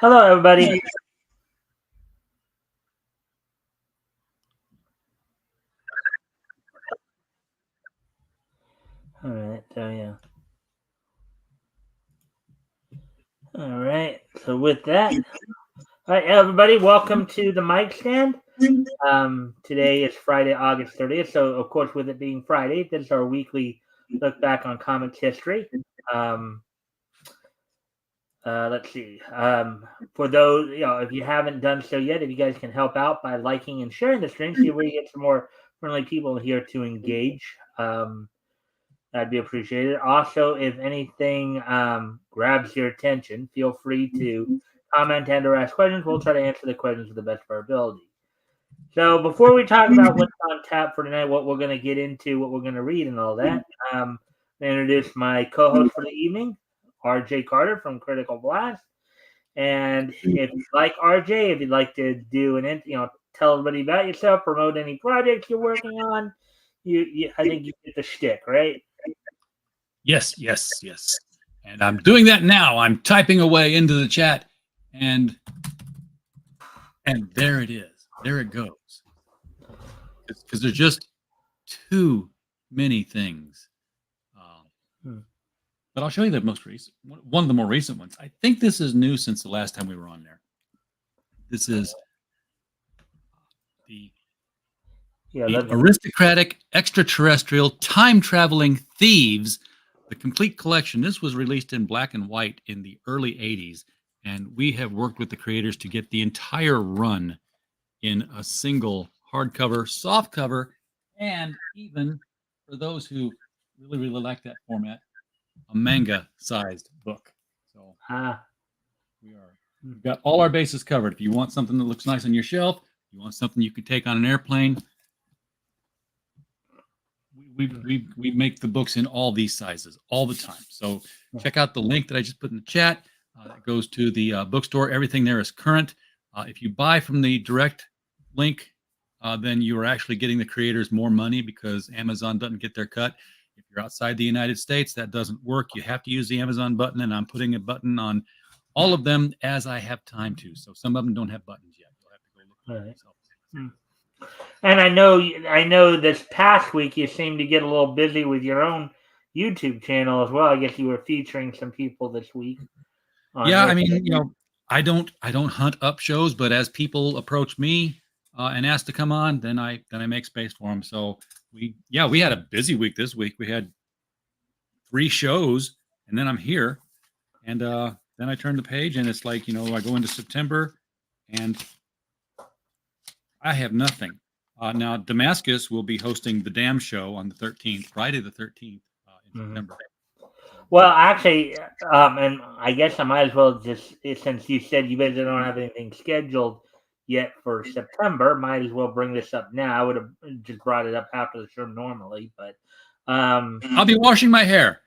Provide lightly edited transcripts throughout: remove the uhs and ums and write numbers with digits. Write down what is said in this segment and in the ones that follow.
Hello, everybody. All right, so yeah. All right, so with that, all right, everybody, welcome to the Mikestand. Today is Friday, August 30th. So, of course, with it being Friday, this is our weekly look back on comics history. Um, let's see. For those, if you haven't done so yet, if you guys can help out by liking and sharing the stream, see if we get some more friendly people here to engage. That'd be appreciated. Also, if anything grabs your attention, feel free to comment and or ask questions. We'll try to answer the questions to the best of our ability. So before we talk about what's on tap for tonight, what we're going to get into, what we're going to read and all that, I introduce my co-host for the evening, RJ Carter from Critical Blast. And if you like RJ, if you'd like to do tell everybody about yourself, promote any projects you're working on, I think you get the shtick, right? Yes. And I'm doing that now. I'm typing away into the chat, and there it is. There it goes. Because there's just too many things. But I'll show you the most recent, one of the more recent ones. I think this is new since the last time we were on there. This is the Aristocratic Extraterrestrial Time-Traveling Thieves, the complete collection. This was released in black and white in the early 80s, and we have worked with the creators to get the entire run in a single hardcover, softcover, and even for those who really, really like that format, a manga-sized book. So we've got all our bases covered. If you want something that looks nice on your shelf, you want something you can take on an airplane, we make the books in all these sizes all the time. So check out the link that I just put in the chat. That goes to the bookstore. Everything there is current. If you buy from the direct link, then you are actually getting the creators more money because Amazon doesn't get their cut. If you're outside the United States, that doesn't work. You have to use the Amazon button, and I'm putting a button on all of them as I have time to. So some of them don't have buttons yet. You'll have to go look for them yourself. And I know this past week you seemed to get a little busy with your own YouTube channel as well. I guess you were featuring some people this week. Yeah, I mean, I don't hunt up shows, but as people approach me and ask to come on, then I make space for them. So we had a busy week this week. We had 3 shows, and then I'm here, and then I turn the page, and it's like, I go into September, and I have nothing. Now Damascus will be hosting the Damn Show on the 13th, Friday the 13th in September. Well, actually, and I guess I might as well just, since you said you guys don't have anything scheduled yet for September, might as well bring this up now. I would have just brought it up after the show normally, but I'll be washing my hair.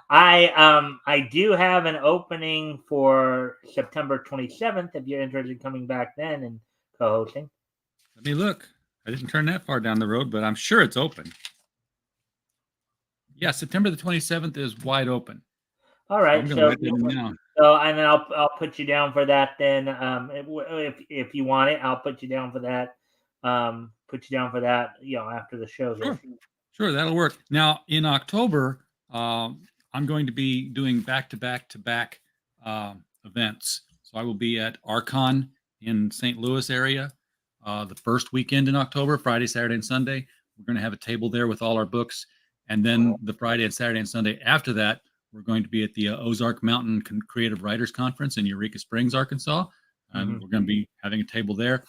I do have an opening for September 27th if you're interested in coming back then and co-hosting. Let me look. I didn't turn that far down the road, but I'm sure it's open. Yeah, September the 27th is wide open. All right, so and then I'll put you down for that. Then, if you want it, I'll put you down for that. After the show. Sure, that'll work. Now in October, I'm going to be doing back-to-back events. So I will be at Archon in St. Louis area the first weekend in October, Friday, Saturday, and Sunday. We're going to have a table there with all our books. And then the Friday and Saturday and Sunday after that, we're going to be at the Ozark Mountain Creative Writers Conference in Eureka Springs, Arkansas. And we're going to be having a table there.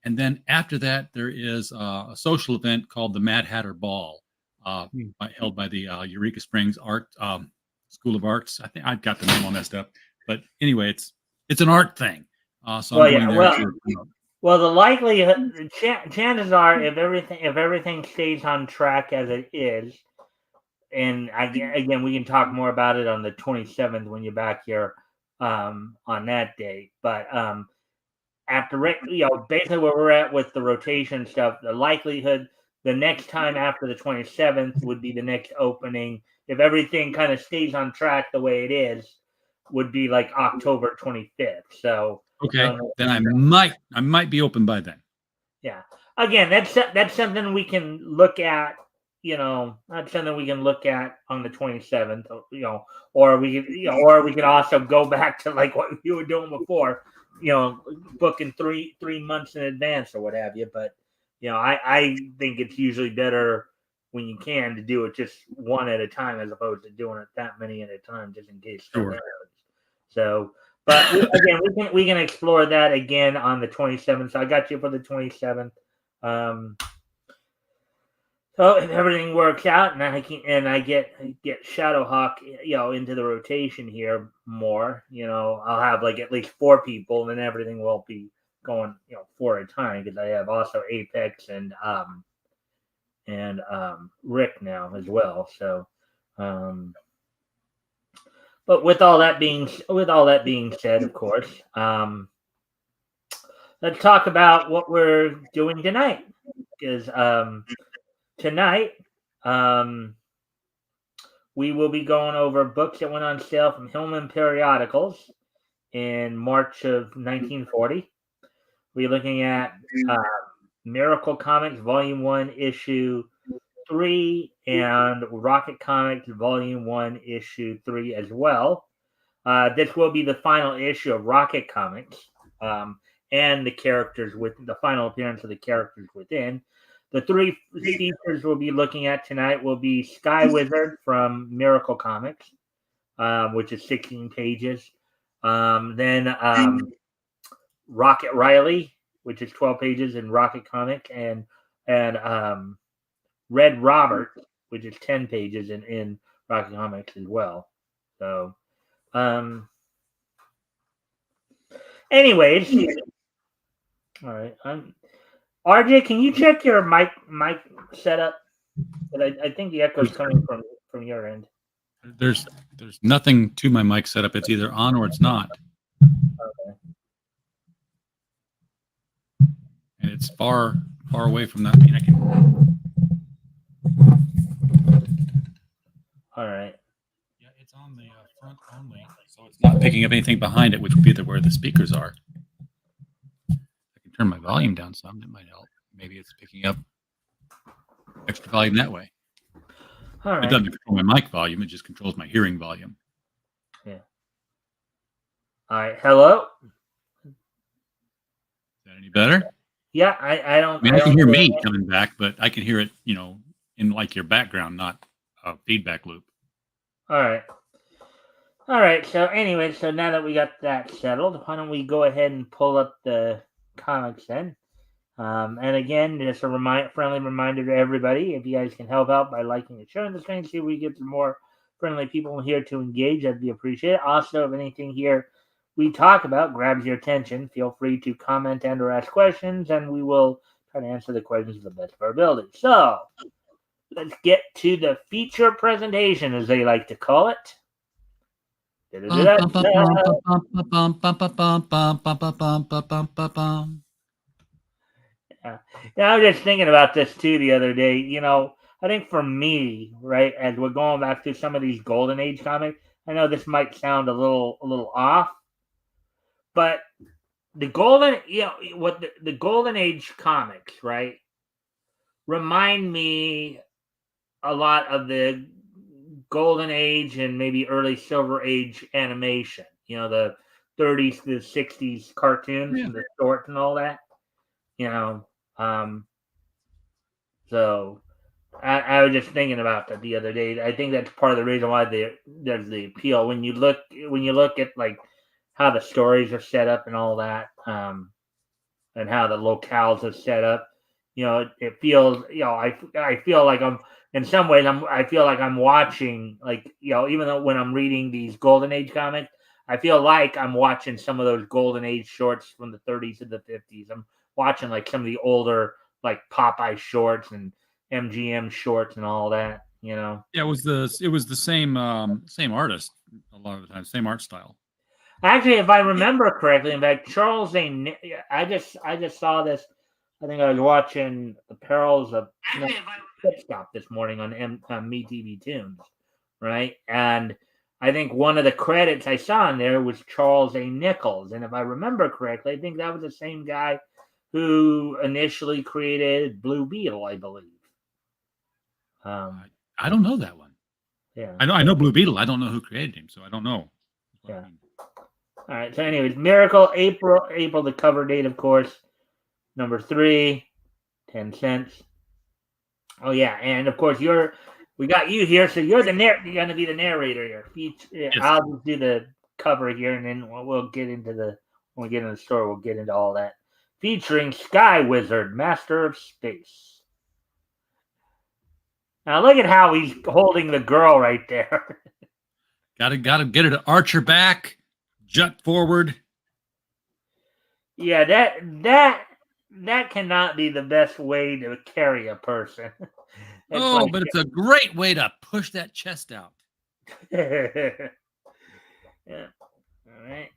And then after that, there is a social event called the Mad Hatter Ball, held by the Eureka Springs Art School of Arts. I think I got the name all messed up. But anyway, it's an art thing. So I'm going there well, the likelihood, chances are, if everything stays on track as it is, and again, we can talk more about it on the 27th when you're back here on that day. But basically where we're at with the rotation stuff, the likelihood the next time after the 27th would be the next opening if everything kind of stays on track the way it is. would be like October 25th. So Okay, then I might be open by then. yeah. Again, that's something we can look at. That's something we can look at on the 27th. Or we could also go back to like what you were doing before. Booking three months in advance or what have you. But I think it's usually better when you can to do it just one at a time as opposed to doing it that many at a time just in case stuff happens. So. But again, we can explore that again on the 27th. So I got you for the 27th. So if everything works out, and I get Shadowhawk, into the rotation here more, I'll have like at least 4 people, and then everything will be going, 4 at a time because I have also Apex and Rick now as well. So. But with all that being said, of course, let's talk about what we're doing tonight. Because tonight, we will be going over books that went on sale from Hillman Periodicals in March of 1940. We're looking at Miracle Comics Volume 1, Issue 3, and Rocket Comics Volume 1, Issue 3 as well. This will be the final issue of Rocket Comics, and the characters with the final appearance of the characters within. The 3 features we'll be looking at tonight will be Sky Wizard from Miracle Comics, which is 16 pages. Then Rocket Riley, which is 12 pages in Rocket Comics, and Red Robert, which is 10 pages in Rocket Comics as well. So, anyways, all right. RJ, can you check your mic setup? But I think the echo's coming from your end. There's nothing to my mic setup. It's either on or it's not. Okay. And it's far away from that. I mean, I can. All right. Yeah, it's on the front only, so it's not picking up anything behind it, which would be where the speakers are. I can turn my volume down some. That might help. Maybe it's picking up extra volume that way. All right. It doesn't control my mic volume. It just controls my hearing volume. Yeah. All right. Hello? Is that any better? Yeah, I don't. I mean, I can hear me coming back, but I can hear it, in like your background, not a feedback loop. All right. So anyway, so now that we got that settled, why don't we go ahead and pull up the comics then? And again, just a friendly reminder to everybody, if you guys can help out by liking and sharing the stream, see if we get some more friendly people here to engage, that'd be appreciated. Also, if anything here we talk about grabs your attention, feel free to comment and or ask questions, and we will try to answer the questions to the best of our ability. So, let's get to the feature presentation, as they like to call it. Yeah, I was just thinking about this too the other day. I think for me, right, as we're going back to some of these Golden Age comics, I know this might sound a little off, but the Golden, the Golden Age comics, right, remind me a lot of the Golden Age and maybe early Silver Age animation. The 30s to 60s cartoons and the shorts and all that. So I was just thinking about that the other day. I think that's part of the reason why there's the appeal when you look at like how the stories are set up and all that, and how the locales are set up. It feels. I feel like I'm in some ways. I feel like I'm watching, like, even though when I'm reading these Golden Age comics, I feel like I'm watching some of those Golden Age shorts from the 30s and the 50s. I'm watching like some of the older like Popeye shorts and MGM shorts and all that. Yeah, it was the same artist a lot of the time, same art style. Actually, if I remember correctly, in fact, Charles A. I just saw this. I think I was watching The Perils of Pit Stop this morning on MeTV Tunes, right? And I think one of the credits I saw in there was Charles A. Nichols, and if I remember correctly, I think that was the same guy who initially created Blue Beetle, I believe. I don't know that one. Yeah, I know Blue Beetle. I don't know who created him, so I don't know. Yeah. All right. So, anyways, Miracle April. The cover date, of course, number 3, 10 cents. Oh yeah, and of course we got you here, so you're you're going to be the narrator here. Yes. I'll just do the cover here, and then we'll get into when we get into the story, we'll get into all that. Featuring Sky Wizard, Master of Space. Now look at how he's holding the girl right there. Gotta get her to arch her back, jut forward. Yeah, that cannot be the best way to carry a person. But it's a great way to push that chest out. Yeah. All right.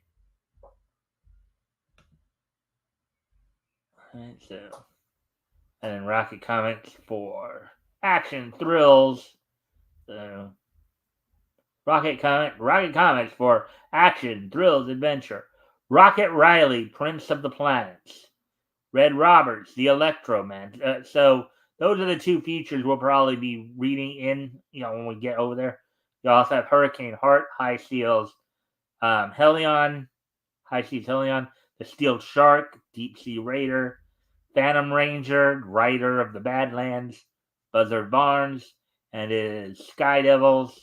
Alright, so, and then Rocket Comics for action thrills. So, Rocket Comics for action thrills adventure. Rocket Riley, Prince of the Planets. Red Roberts, the Electro Man. So those are the 2 features we'll probably be reading in, when we get over there. You also have Hurricane Heart, High Seals, Helion, High Seas Helion, the Steel Shark, Deep Sea Raider, Phantom Ranger, Rider of the Badlands, Buzzard Barnes, and his Sky Devils,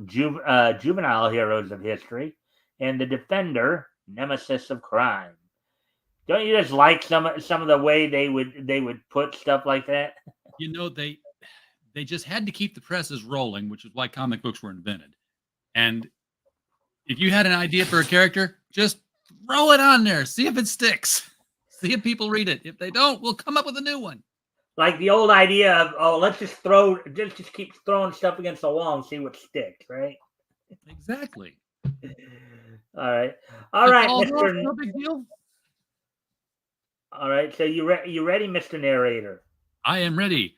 juvenile heroes of history, and the Defender, Nemesis of Crime. Don't you just like some of the way they would put stuff like that? They just had to keep the presses rolling, which is why comic books were invented. And if you had an idea for a character, just throw it on there. See if it sticks. See if people read it. If they don't, we'll come up with a new one. Like the old idea of, let's just keep throwing stuff against the wall and see what sticks, right? Exactly. All right, Mr. No big deal. All right, so you ready, Mr. Narrator? I am ready.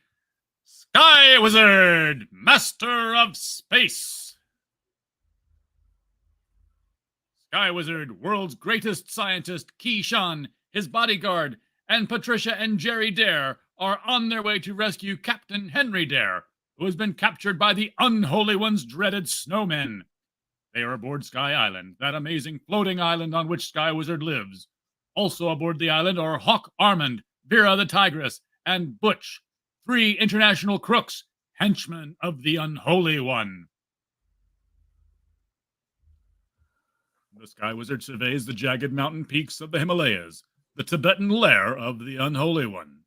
Sky Wizard, Master of Space. Sky Wizard, world's greatest scientist, Keyshawn, his bodyguard, and Patricia and Jerry Dare are on their way to rescue Captain Henry Dare, who has been captured by the Unholy One's dreaded snowmen. They are aboard Sky Island, that amazing floating island on which Sky Wizard lives. Also aboard the island are Hawk Armand, Vera the Tigress, and Butch, 3 international crooks, henchmen of the Unholy One. The Sky Wizard surveys the jagged mountain peaks of the Himalayas, the Tibetan lair of the Unholy One.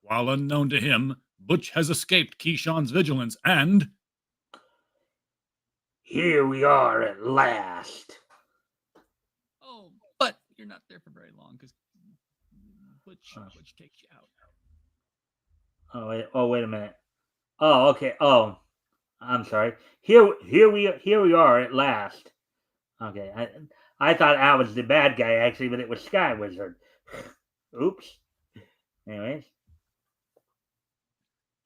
While unknown to him, Butch has escaped Keyshawn's vigilance and... Here we are at last. Oh, but you're not there for very long because Butch takes you out. Oh, wait a minute. Oh, okay. Oh, I'm sorry. Here we are at last. Okay, I thought I was the bad guy actually, but it was Sky Wizard. Oops. Anyways.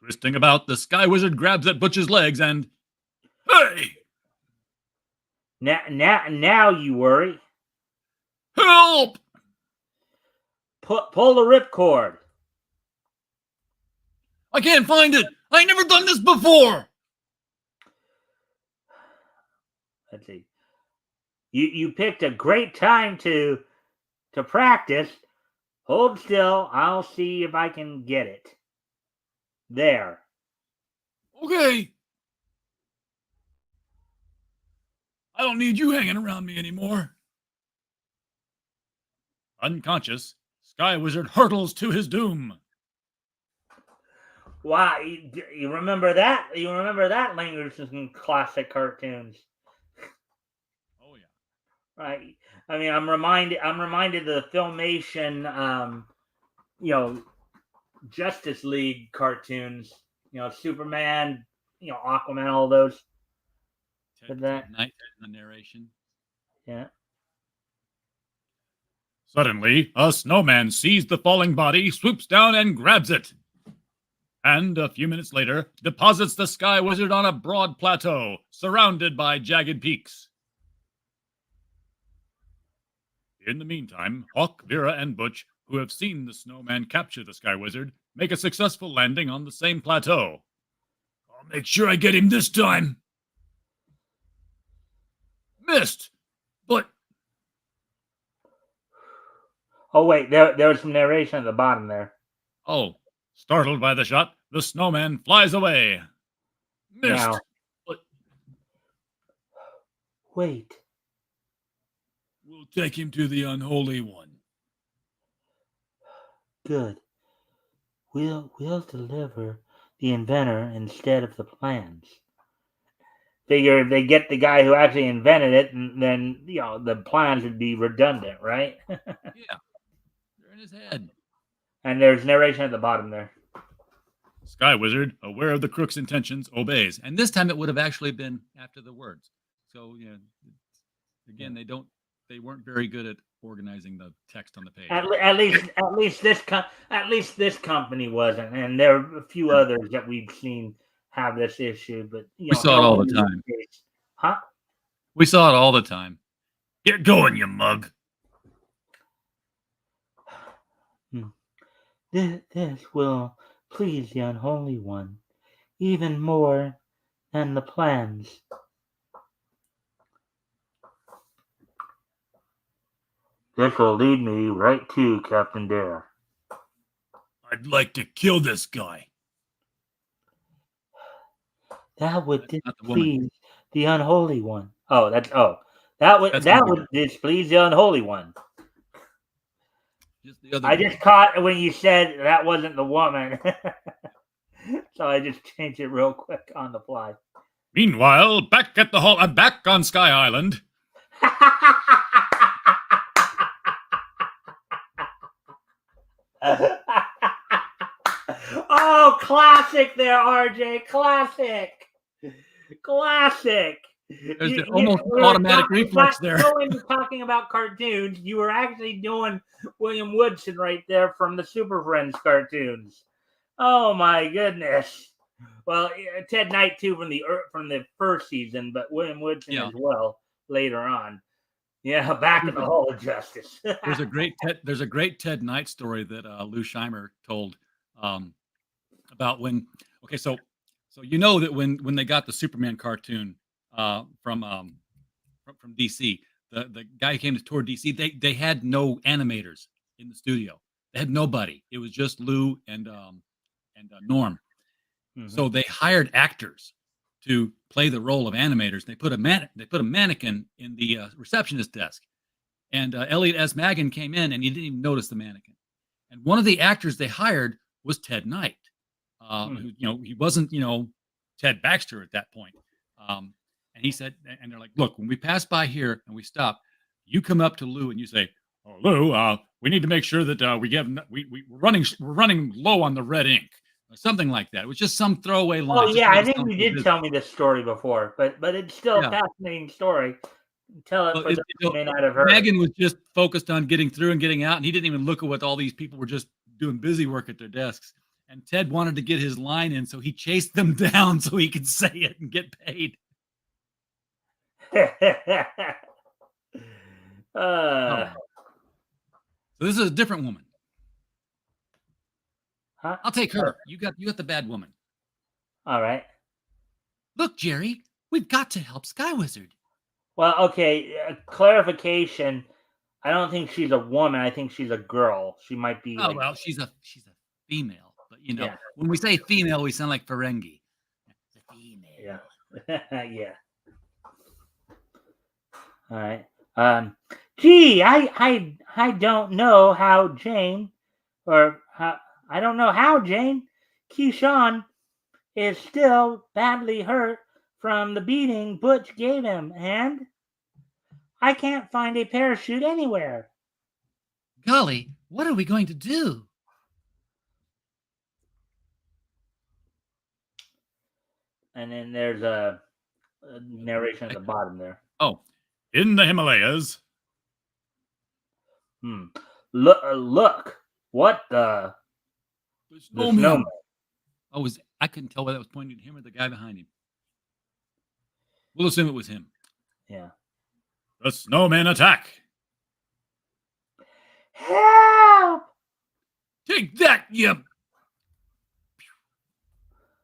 Twisting about, the Sky Wizard grabs at Butch's legs and... Hey! Now you worry. Help! Pull the ripcord. I can't find it. I ain't never done this before. Let's see. You picked a great time to practice. Hold still. I'll see if I can get it. There. Okay. I don't need you hanging around me anymore. Unconscious, Sky Wizard hurtles to his doom. Wow, you remember that? You remember that language from classic cartoons? Oh yeah. Right. I mean, I'm reminded of the Filmation, Justice League cartoons. Superman, Aquaman, all those. Ted Knight in the narration. Yeah. Suddenly, a snowman sees the falling body, swoops down, and grabs it. and a few minutes later deposits the Sky Wizard on a broad plateau surrounded by jagged peaks. In the meantime, Hawk, Vera, and Butch, who have seen the snowman capture the Sky Wizard, make a successful landing on the same plateau. I'll make sure I get him this time. Missed, but... Oh, wait, there was some narration at the bottom there. Oh, startled by the shot, the snowman flies away. Missed, Now, but... wait. We'll take him to the Unholy One. Good. We'll deliver the inventor instead of the plans. Figure if they get the guy who actually invented it, and then the plans would be redundant, right? Yeah, they're in his head. And there's narration at the bottom there. Sky Wizard, aware of the crook's intentions, obeys. And this time it would have actually been after the words. So again, they weren't very good at organizing the text on the page. At least this company wasn't, and there are a few others that we've seen have this issue. But we saw it all the time. Huh? We saw it all the time. Get going, you mug. This will please the Unholy One even more than the plans. This will lead me right to Captain Dare. I'd like to kill this guy. That would displease the Unholy One. That would displease the Unholy One. I just caught when you said that wasn't the woman. So I just changed it real quick on the fly. Meanwhile, back on Sky Island. Oh, classic there, RJ. Classic. There's an almost automatic reflex there. Talking about cartoons, you were actually doing William Woodson right there from the Super Friends cartoons. Oh my goodness. Well, Ted Knight too from the first season, but William Woodson as well later on. Yeah, back in the Hall of Justice. There's a great Ted Knight story that Lou Scheimer told about when. Okay, so that when they got the Superman cartoon from DC, the guy who came to tour DC, they had no animators in the studio. They had nobody. It was just Lou and Norm. Mm-hmm. So they hired actors to play the role of animators. They put a mannequin in the receptionist desk, and Elliot S. Maggin came in, and he didn't even notice the mannequin. And one of the actors they hired was Ted Knight. Who, he wasn't Ted Baxter at that point. And he said, and they're like, look, when we pass by here and we stop, you come up to Lou and you say, "Oh, Lou, we need to make sure that we're running low on the red ink." Or something like that. It was just some throwaway line. Oh yeah, I think you did tell me this story before, but it's still a fascinating story. Tell it for those who may not have heard. Megan was just focused on getting through and getting out, and he didn't even look at what all these people were just doing busy work at their desks. And Ted wanted to get his line in, so he chased them down so he could say it and get paid. So this is a different woman. Huh? I'll take her. You got the bad woman. All right. Look, Jerry, we've got to help Sky Wizard. Well, okay. Clarification. I don't think she's a woman. I think she's a girl. She might be. Oh well, she's a female. But when we say female, we sound like Ferengi. It's a female. Yeah. Yeah. All right. Gee, I don't know how Jane, I don't know how Jane Keyshawn is still badly hurt from the beating Butch gave him, and I can't find a parachute anywhere. Golly, what are we going to do? And then there's a narration at the bottom there. Oh, in the Himalayas. Look, what the snowman. Oh, I couldn't tell whether that was pointing at him or the guy behind him. We'll assume it was him. Yeah. The snowmen attack. Help! Take that, you.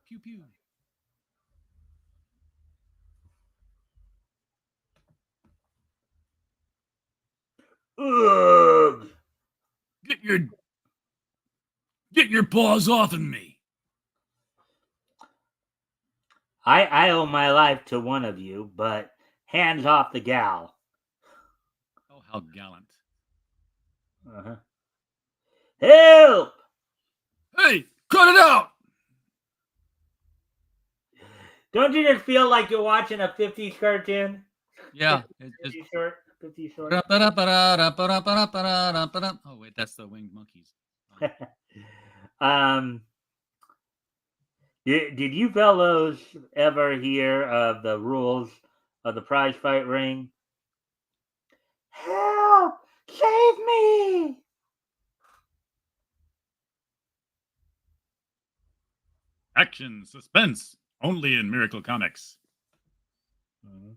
Pew pew. Ugh! Get your paws off of me. I owe my life to one of you, but hands off the gal. Oh, how gallant. Uh-huh. Help! Hey, cut it out. Don't you just feel like you're watching a 50s cartoon? Yeah. 50 short. 50 short. Oh, wait, that's the winged monkeys. Did you fellows ever hear of the rules of the prize fight ring? Help! Save me! Action, suspense, only in Miracle Comics. Mm-hmm.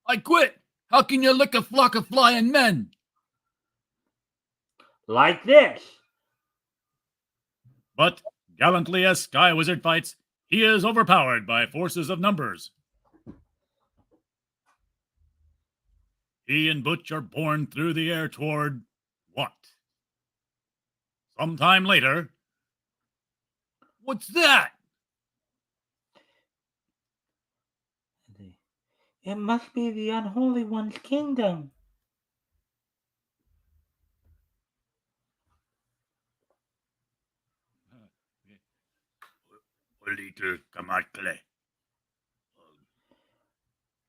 I quit. How can you lick a flock of flying men? Like this. But gallantly as Sky Wizard fights, he is overpowered by forces of numbers. He and Butch are borne through the air toward what? Sometime later. What's that? It must be the Unholy One's kingdom.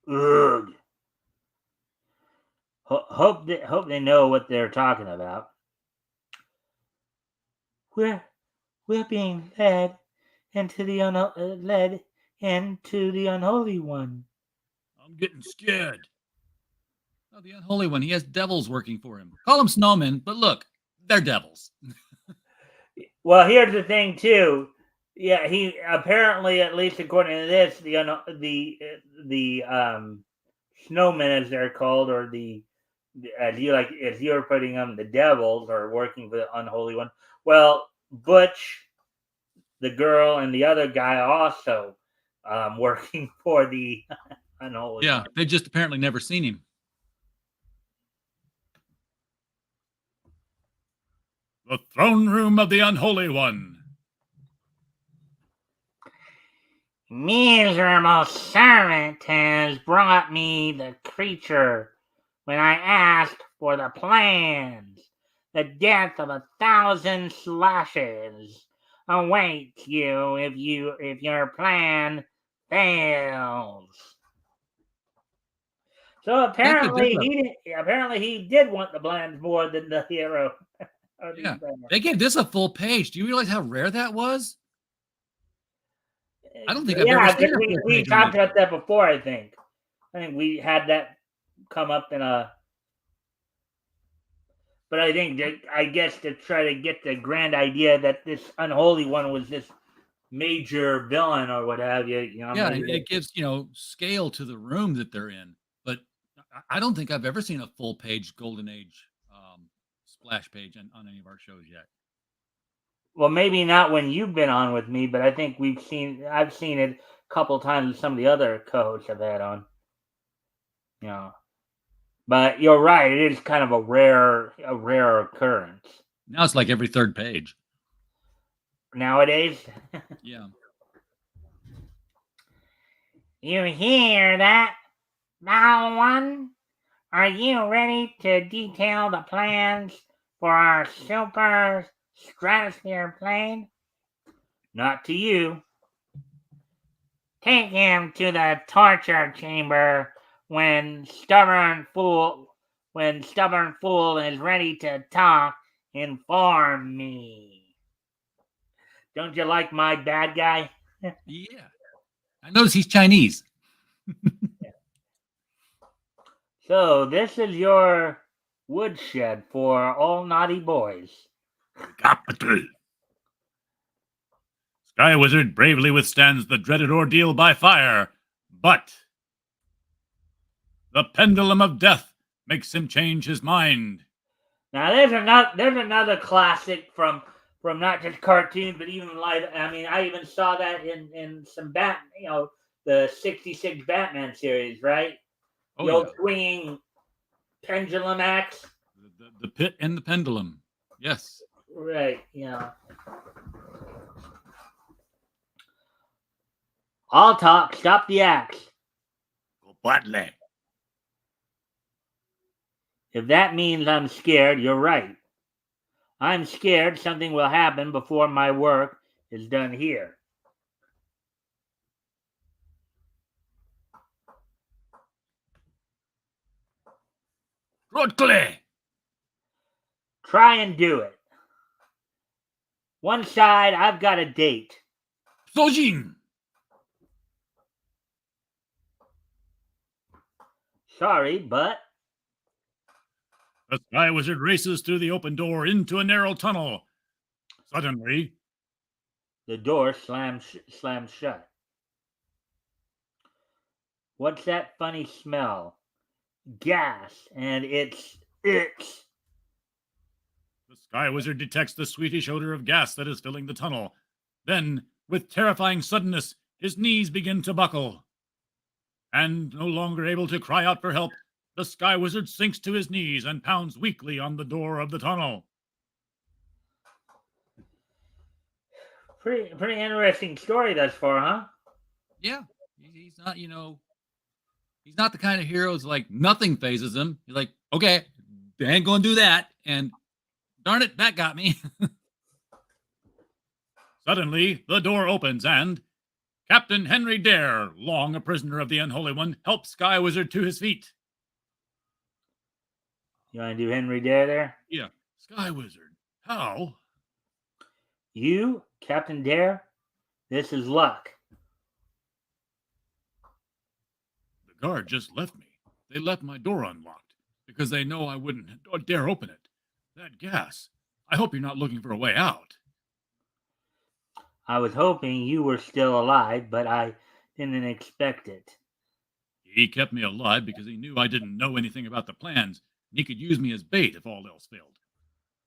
Ugh. Hope they know what they're talking about. We're being led into the Unholy One. I'm getting scared. Oh, the Unholy One. He has devils working for him. Call them snowmen, but look, they're devils. Well, here's the thing, too. Yeah, he apparently, at least according to this, the snowmen, as they're called, or as you're putting them, the devils are working for the Unholy One. Well, Butch, the girl, and the other guy also working for the Unholy One. They just apparently never seen him. The throne room of the Unholy One. Miserable servant has brought me the creature when I asked for the plans. The death of 1,000 slashes awaits you if your plan fails. So apparently he did want the plans more than the hero. Yeah, they gave this a full page. Do you realize how rare that was? I don't think I've ever seen a full we page talked about that before. I think we had that come up in a. But I think I guess to try to get the grand idea that this Unholy One was this major villain or what have you. Yeah, it gives scale to the room that they're in. But I don't think I've ever seen a full page Golden Age splash page on any of our shows yet. Well, maybe not when you've been on with me, but I think I've seen it a couple times with some of the other co-hosts I've had on. But you're right; it is kind of a rare occurrence. Now it's like every third page nowadays. Yeah. You hear that, Now One? Are you ready to detail the plans for our super stratosphere plane? Not to you. Take him to the torture chamber when stubborn fool is ready to talk. Inform me. Don't you like my bad guy? Yeah. I notice he's Chinese. So this is your woodshed for all naughty boys. Capital. Sky Wizard bravely withstands the dreaded ordeal by fire, but the pendulum of death makes him change his mind. Now there's another classic from not just cartoons but even live. I mean, I even saw that in some the '66 Batman series, right? Oh, The old yeah. swinging pendulum axe, The pit and the pendulum. Yes. right? All talk, stop the axe. Compadre. If that means I'm scared, you're right. I'm scared something will happen before my work is done here. Rodclay. Try and do it. One side, I've got a date. Sojin. Sorry, but The Sky Wizard races through the open door into a narrow tunnel. Suddenly, the door slams shut. What's that funny smell? Gas, and it's the Sky Wizard detects the sweetish odor of gas that is filling the tunnel. Then, with terrifying suddenness, his knees begin to buckle. And no longer able to cry out for help, the Sky Wizard sinks to his knees and pounds weakly on the door of the tunnel. pretty interesting story thus far, huh? Yeah, he's not, he's not the kind of hero who's like nothing phases him. He's like, okay, they ain't gonna do that, and darn it, that got me. Suddenly, the door opens and Captain Henry Dare, long a prisoner of the Unholy One, helps Sky Wizard to his feet. You want to do Henry Dare there? Yeah, Sky Wizard, how? You, Captain Dare? This is luck. The guard just left me. They left my door unlocked because they know I wouldn't dare open it. That gas. I hope you're not looking for a way out. I was hoping you were still alive, but I didn't expect it. He kept me alive because he knew I didn't know anything about the plans, and he could use me as bait if all else failed.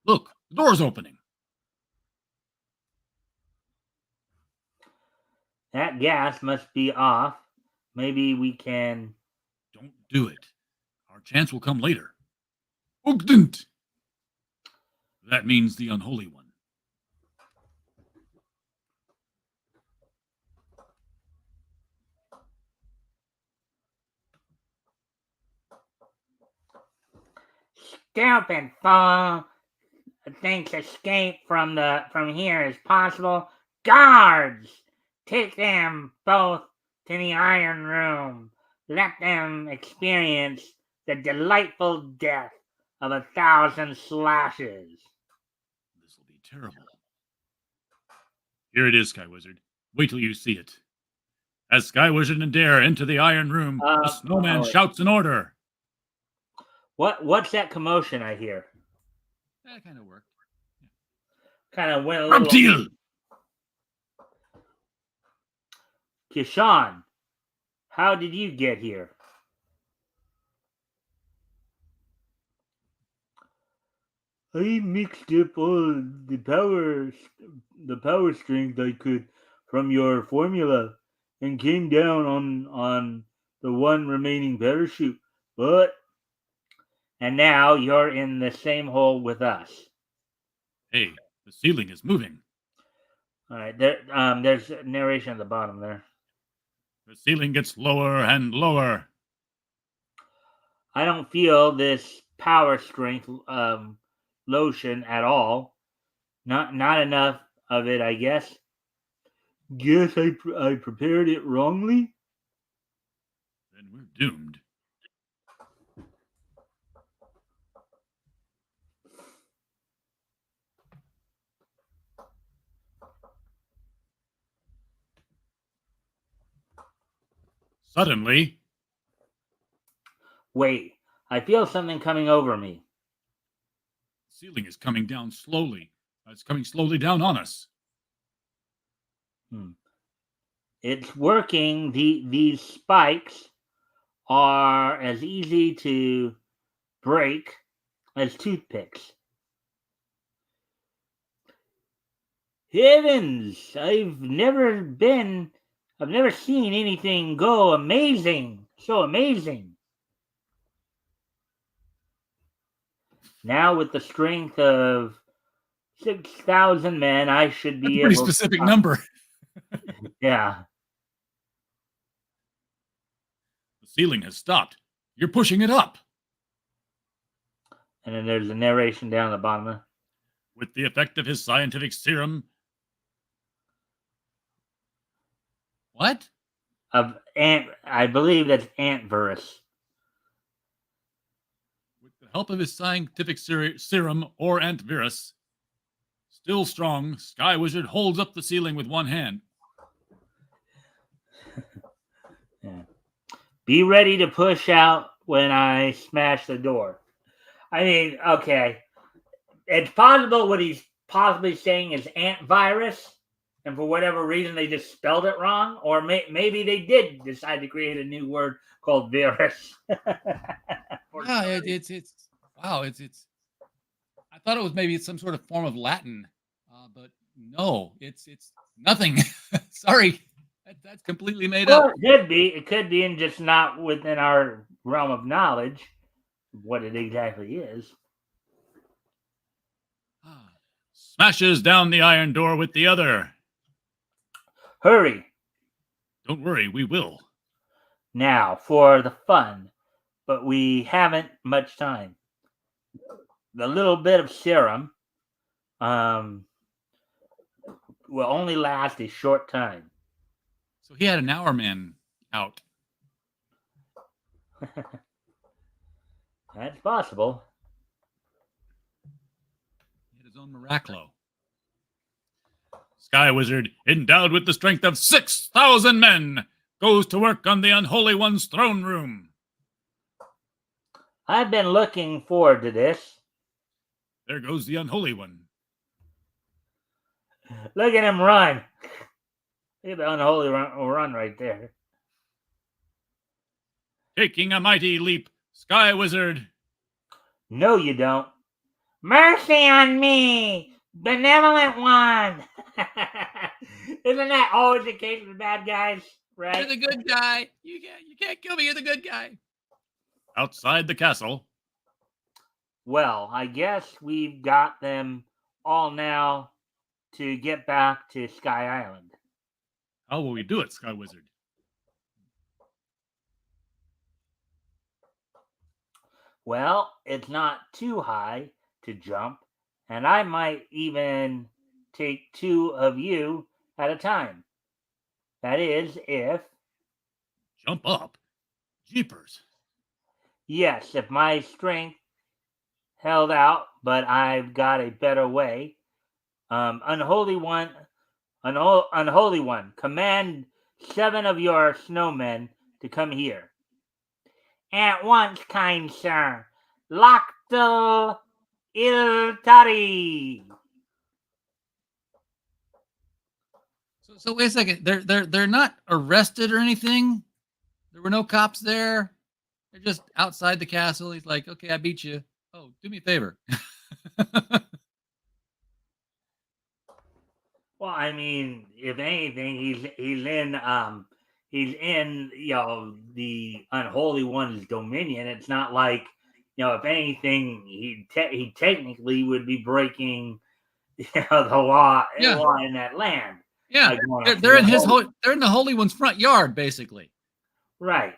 Look, the door's opening. That gas must be off. Maybe we can... Don't do it. Our chance will come later. Ugdint! That means the Unholy One. Stupid fool thinks escape from here is possible. Guards! Take them both to the Iron Room. Let them experience the delightful death of 1,000 slashes. This will be terrible. Here it is, Sky Wizard. Wait till you see it. As Sky Wizard and Dare enter the Iron Room, the snowman shouts an order. What's that commotion I hear? That kind of worked. Kind of went a little... Reptile! Kishan, how did you get here? I mixed up all the power strength I could from your formula and came down on the one remaining parachute. And now you're in the same hole with us. Hey, the ceiling is moving. All right, there's narration at the bottom there. The ceiling gets lower and lower. I don't feel this power strength lotion at all. Not enough of it, I guess. Guess I prepared it wrongly. Then we're doomed. Suddenly... Wait, I feel something coming over me. The ceiling is coming down slowly. It's coming slowly down on us. Hmm. It's working. These spikes are as easy to break as toothpicks. Heavens! I've never seen anything go amazing. So amazing. Now with the strength of 6,000 men, I should That's a be pretty able to specific stop. number. Yeah. The ceiling has stopped. You're pushing it up. And then there's a narration down the bottom. With the effect of his scientific serum. What? Of I believe that's Antvirus. With the help of his scientific serum or antivirus, still strong, Sky Wizard holds up the ceiling with one hand. Yeah. Be ready to push out when I smash the door. I mean, okay. It's possible what he's possibly saying is antivirus, and for whatever reason they just spelled it wrong, or maybe they did decide to create a new word called virus. Yeah, it's wow. It's. I thought it was maybe some sort of form of Latin, but no, it's nothing. Sorry, that's completely made Well, up. it could be. It could be, and just not within our realm of knowledge what it exactly is. Smashes down the iron door with the other. Hurry. Don't worry, we will. Now for the fun, but we haven't much time. The little bit of serum will only last a short time. So he had an hour man out. That's possible. He had his own Miraclo. Sky Wizard, endowed with the strength of 6,000 men, goes to work on the Unholy One's throne room. I've been looking forward to this. There goes the Unholy One. Look at him run. Look at the unholy run right there. Taking a mighty leap, Sky Wizard. No, you don't. Mercy on me, benevolent one. Isn't that always the case with bad guys? Right? You're the good guy. You can't kill me. You're the good guy. Outside the castle. Well, I guess we've got them all now to get back to Sky Island. How will we do it, Sky Wizard? Well, it's not too high to jump, and I might even take two of you at a time. That is, if... Jump up? Jeepers. Yes, if my strength held out, but I've got a better way. Unholy One, command 7 of your snowmen to come here. At once, kind sir. Lactal Iltari. So wait a second. They're not arrested or anything. There were no cops there. They're just outside the castle. He's like, okay, I beat you. Oh, do me a favor. Well, I mean, if anything, he's in the Unholy One's dominion. It's not like if anything, he technically would be breaking the law in that land. Yeah, they're in they're in the Holy One's front yard, basically. Right.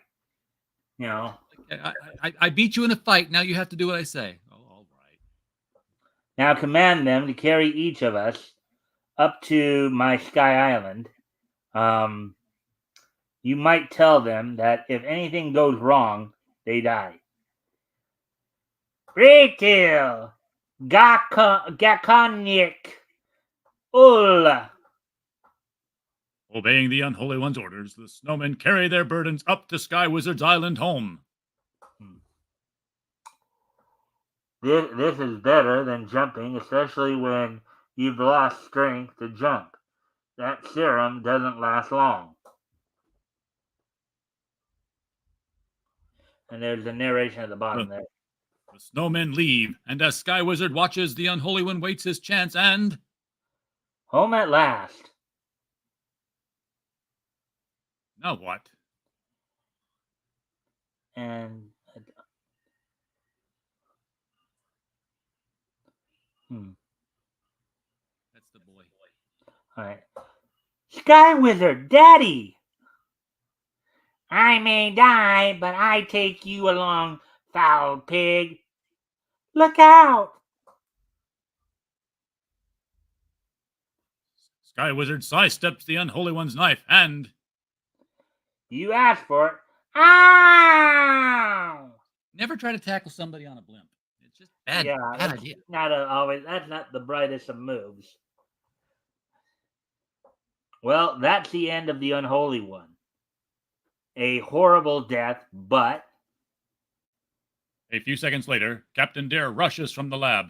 I beat you in a fight. Now you have to do what I say. Oh, all right. Now command them to carry each of us up to my Sky Island. You might tell them that if anything goes wrong, they die. Retail, Gakonic, Ula. Obeying the Unholy One's orders, the snowmen carry their burdens up to Sky Wizard's island home. This is better than jumping, especially when you've lost strength to jump. that serum doesn't last long. And there's the narration at the bottom there. The snowmen leave, and as Sky Wizard watches, the Unholy One waits his chance and... Home at last. Now what? And That's the boy. all right. Sky Wizard, Daddy! I may die, but I take you along, foul pig. Look out! Sky Wizard sidesteps the Unholy One's knife and... You asked for it. Ow! Never try to tackle somebody on a blimp. It's just bad idea. That's not the brightest of moves. Well, that's the end of the Unholy One. A horrible death, but... A few seconds later, Captain Dare rushes from the lab.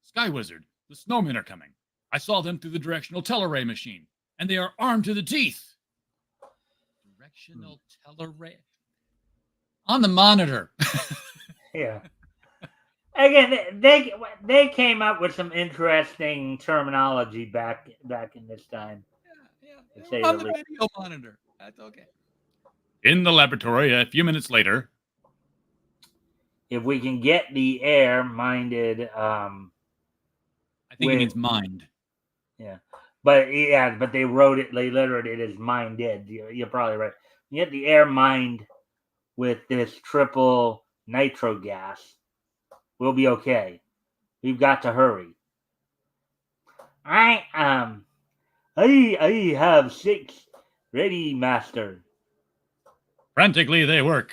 Sky Wizard, the snowmen are coming. I saw them through the directional teleray machine, and they are armed to the teeth. Directional teleray? On the monitor. Yeah. Again, they came up with some interesting terminology back in this time. Yeah. On the video monitor. That's okay. In the laboratory, a few minutes later, if we can get the air minded, I think it means mind. Yeah, but they wrote it. They lettered it as minded. You're probably right. You get the air mined with this triple nitro gas. We'll be okay. We've got to hurry. I have 6 ready, master. Frantically they work.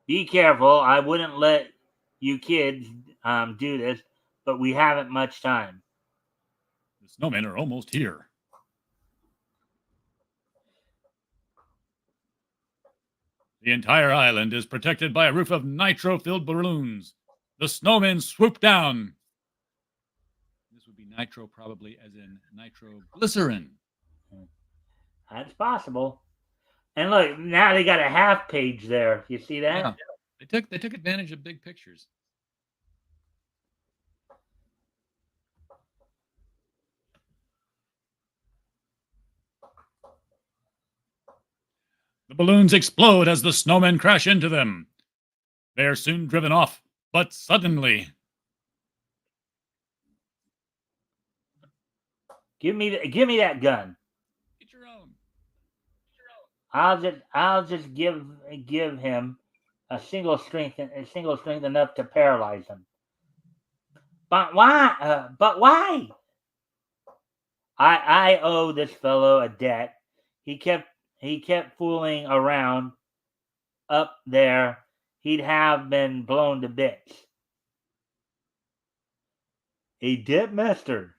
Be careful. I wouldn't let you kids do this, but we haven't much time. The snowmen are almost here. The entire island is protected by a roof of nitro-filled balloons. The snowmen swoop down. This would be nitro probably as in nitroglycerin. That's possible. And look, now they got a half page there. You see that? Yeah. They took advantage of big pictures. The balloons explode as the snowmen crash into them. They are soon driven off, but suddenly... Give me that gun. Get your own. I'll just give him a single strength enough to paralyze him. But why? I owe this fellow a debt. He kept fooling around up there. He'd have been blown to bits. A debt master.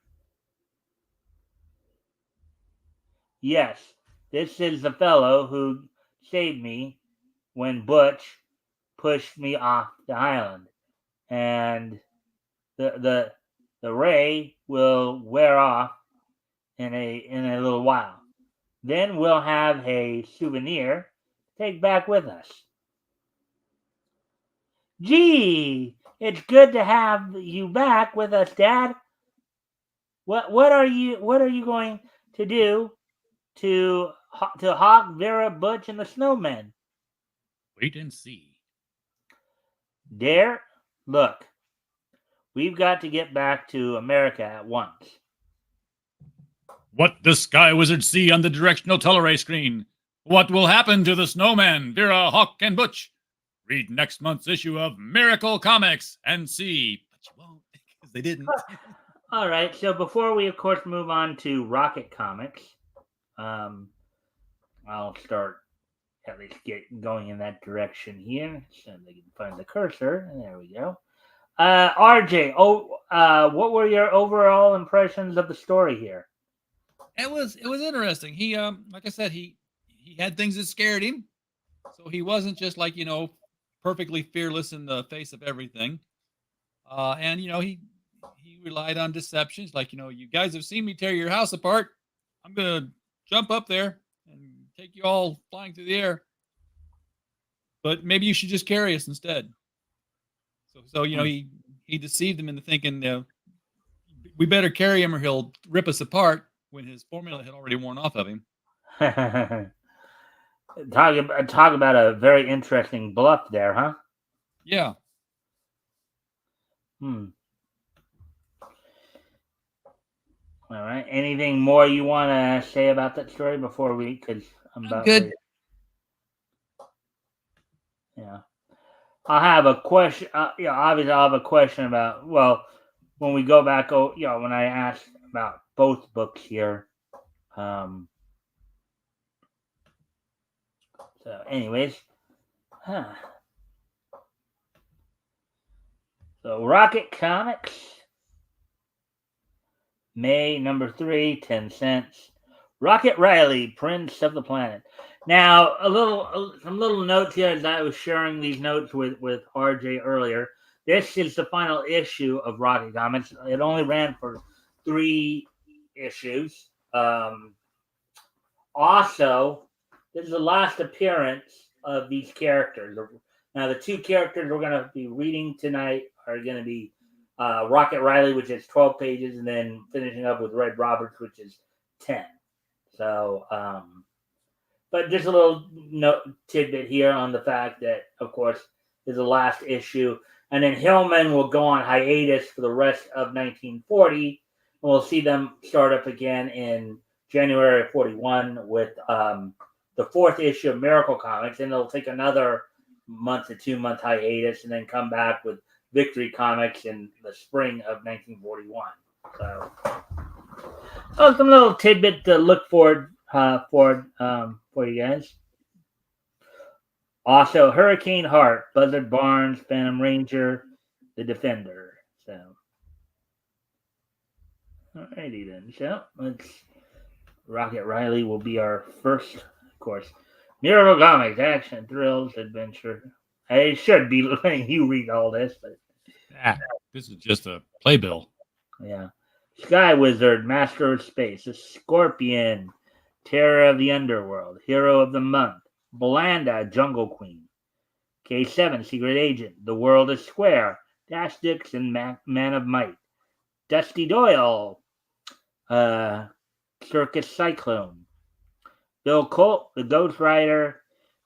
Yes, this is the fellow who saved me when Butch pushed me off the island. And the ray will wear off in a little while. Then we'll have a souvenir to take back with us. Gee, it's good to have you back with us, Dad. What are you going to do to Hawk, Vera, Butch, and the Snowmen? Wait and see. Dare, look, we've got to get back to America at once. What does Sky Wizard see on the directional teleray screen? What will happen to the snowmen, Vera, Hawk, and Butch? Read next month's issue of Miracle Comics and see. But you won't, because they didn't. All right, so before we, of course, move on to Rocket Comics, I'll start at least get going in that direction here, so they can find the cursor. And there we go. RJ, what were your overall impressions of the story here? It was interesting. He like I said, he had things that scared him, so he wasn't just like perfectly fearless in the face of everything. And he he relied on deceptions. Like, you guys have seen me tear your house apart. I'm going to jump up there and take you all flying through the air. But maybe you should just carry us instead. So he deceived him into thinking, we better carry him or he'll rip us apart, when his formula had already worn off of him. Talk about a very interesting bluff there, huh? Yeah. All right. Anything more you want to say about that story before because I'm about good. ready. Yeah. I'll have a question. Obviously, I'll have a question about, when we go back, when I asked about both books here. So, anyways. So, Rocket Comics, May number 3, 10 cents. Rocket Riley, Prince of the Planet. Now, some little notes here as I was sharing these notes with RJ earlier. This is the final issue of Rocket Comics. It only ran for 3 issues. Also, this is the last appearance of these characters. Now, the 2 characters we're going to be reading tonight are going to be Rocket Riley, which is 12 pages, and then finishing up with Red Roberts, which is 10. So, but just a little tidbit here on the fact that, of course, is the last issue. And then Hillman will go on hiatus for the rest of 1940. And we'll see them start up again in January of 41 with the 4th issue of Miracle Comics. And they'll take another month to 2-month hiatus and then come back with Victory Comics in the spring of 1941. So, some little tidbit to look forward for you guys. Also, Hurricane Heart, Buzzard Barnes, Phantom Ranger, The Defender. So, alrighty then. So, Rocket Riley will be our first, of course. Miracle Comics, action, thrills, adventure. I should be letting you read all this, but this is just a playbill. Yeah. Sky Wizard, Master of Space, a Scorpion, Terror of the Underworld, Hero of the Month, Belanda, Jungle Queen, K7, Secret Agent, The World is Square, Dash Dixon, Man of Might, Dusty Doyle, Circus Cyclone, Bill Colt, The Ghost Rider,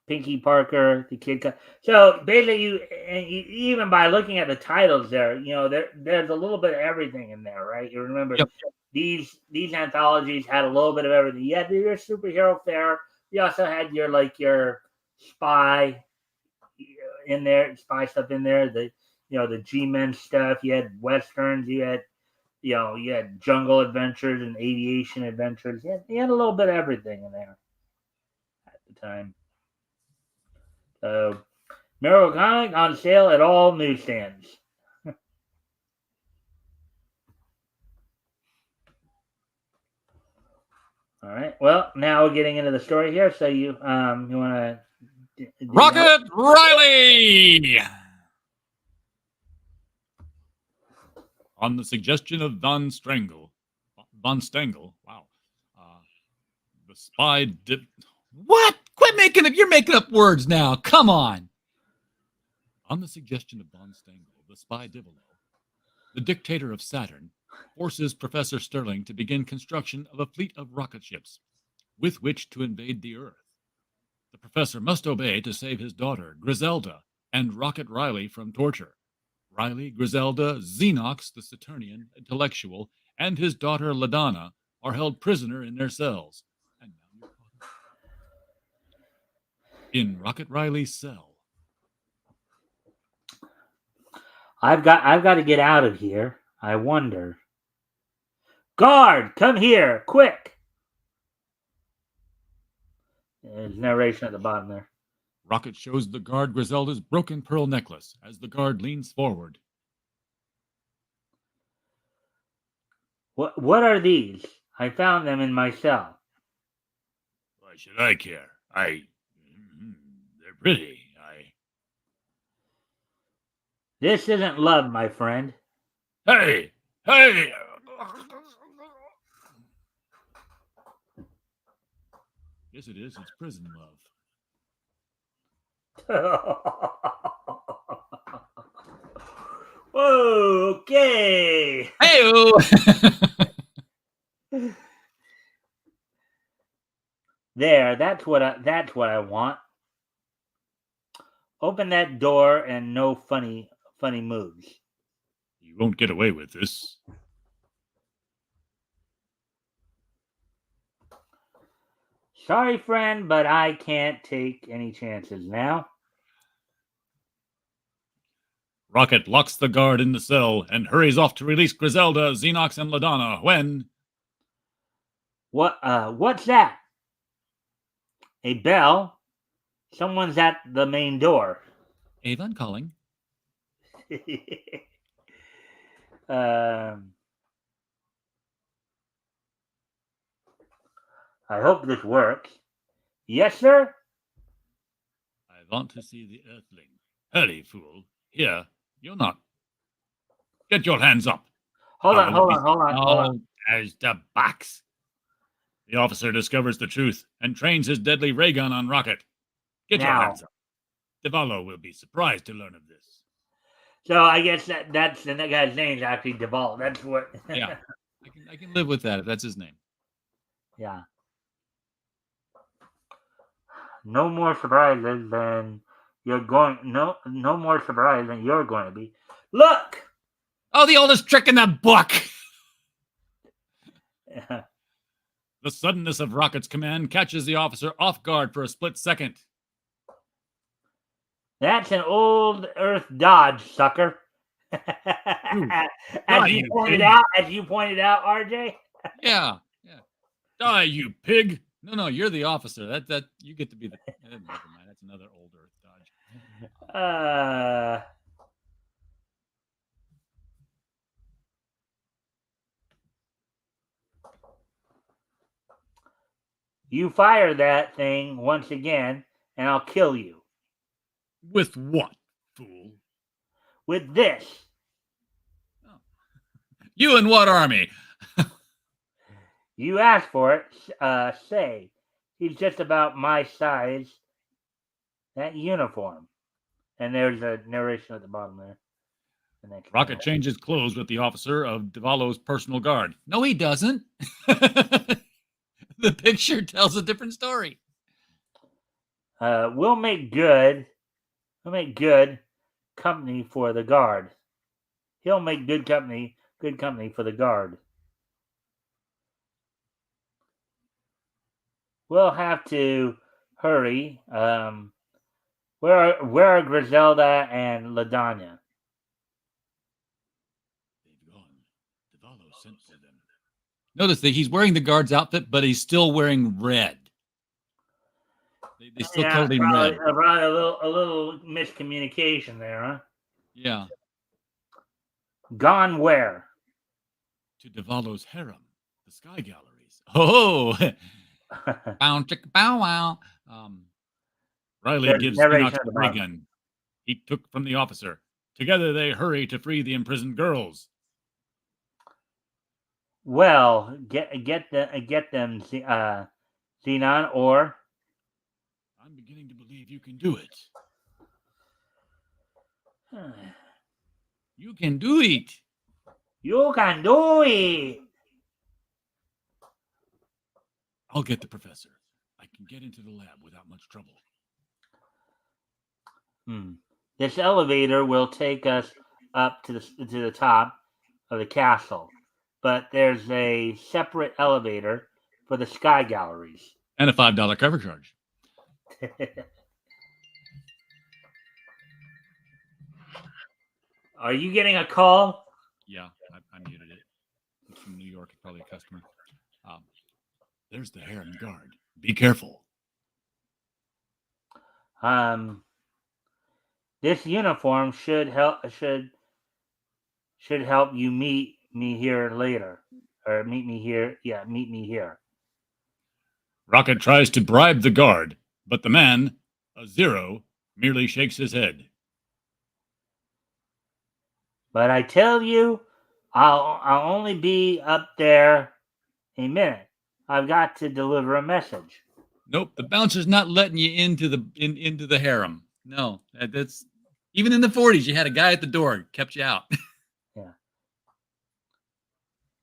Pinky Parker, the Kid. So basically, even by looking at the titles there, there's a little bit of everything in there, right? You remember these anthologies had a little bit of everything. You had your superhero fare. You also had your spy in there, spy stuff in there. The G-Men stuff. You had westerns. You had you had jungle adventures and aviation adventures. You had a little bit of everything in there at the time. Miracle Comic on sale at all newsstands. All right. Well, now we're getting into the story here. So you want to Rocket Riley. On the suggestion of Von Stengel. Wow. The spy did. What? Quit making up. You're making up words now. Come on. On the suggestion of Von Stengel, the spy Divolo, the dictator of Saturn, forces Professor Sterling to begin construction of a fleet of rocket ships with which to invade the Earth. The professor must obey to save his daughter, Griselda, and Rocket Riley from torture. Riley, Griselda, Xenox, the Saturnian intellectual, and his daughter, LaDonna, are held prisoner in their cells. And now you're in Rocket Riley's cell. I've got to get out of here. I wonder. Guard, come here, quick! There's narration at the bottom there. Rocket shows the guard Griselda's broken pearl necklace as the guard leans forward. What are these? I found them in my cell. Why should I care? They're pretty. This isn't love, my friend. Hey, Hey! Yes, it is. It's prison love. Whoa, okay. Hey! There, that's what I want. Open that door and no funny moves. You won't get away with this. Sorry, friend, but I can't take any chances now. Rocket locks the guard in the cell and hurries off to release Griselda, Xenox, and LaDonna when... What's that? A bell? Someone's at the main door. Avon calling. I hope this works. Yes, sir? I want to see the Earthling. Hurry, fool. Here, you're not. Get your hands up. Hold on. There's the box. The officer discovers the truth and trains his deadly ray gun on Rocket. Get your hands up. Devallo will be surprised to learn of this. So I guess that's the guy's name is actually Devallo. That's what. Yeah, I can live with that if that's his name. Yeah. No more surprises than you're going. No more surprise than you're going to be. Look. Oh, the oldest trick in the book. The suddenness of Rocket's command catches the officer off guard for a split second. That's an old Earth dodge, sucker. As you pointed out, RJ. Yeah. Die, you pig! No, you're the officer. That you get to be the. Never mind. That's another old Earth dodge. You fire that thing once again, and I'll kill you. With what, fool? With this. Oh. You in what army? You asked for it. Say, he's just about my size. That uniform. And there's a narration at the bottom there. Rocket changes clothes with the officer of Devallo's personal guard. No, he doesn't. The picture tells a different story. We'll make good company for the guard. He'll make good company for the guard. We'll have to hurry. Where are Griselda and LaDonna? They've gone. Devallo sent for them. Notice that he's wearing the guard's outfit, but he's still wearing red. They still called him red. Probably a little miscommunication there, huh? Yeah. Gone where? To Devallo's harem, the Sky Galleries. Oh, bow chicka bow wow. Riley gives Enoch the ray gun he took from the officer. Together they hurry to free the imprisoned girls. Well, get them, Xenon, or I'm beginning to believe you can do it. You can do it. You can do it. I'll get the professor. I can get into the lab without much trouble. This elevator will take us up to the top of the castle, but there's a separate elevator for the Sky Galleries. And a $5 cover charge. Are you getting a call? Yeah, I muted it. It's from New York. It's probably a customer. There's the harem guard. Be careful. This uniform should help you meet me here later. Or meet me here. Yeah, meet me here. Rocket tries to bribe the guard, but the man, a Zero, merely shakes his head. But I tell you, I'll only be up there a minute. I've got to deliver a message. Nope, the bouncer's not letting you into the harem. No, that's even in the 40s. You had a guy at the door, kept you out. Yeah.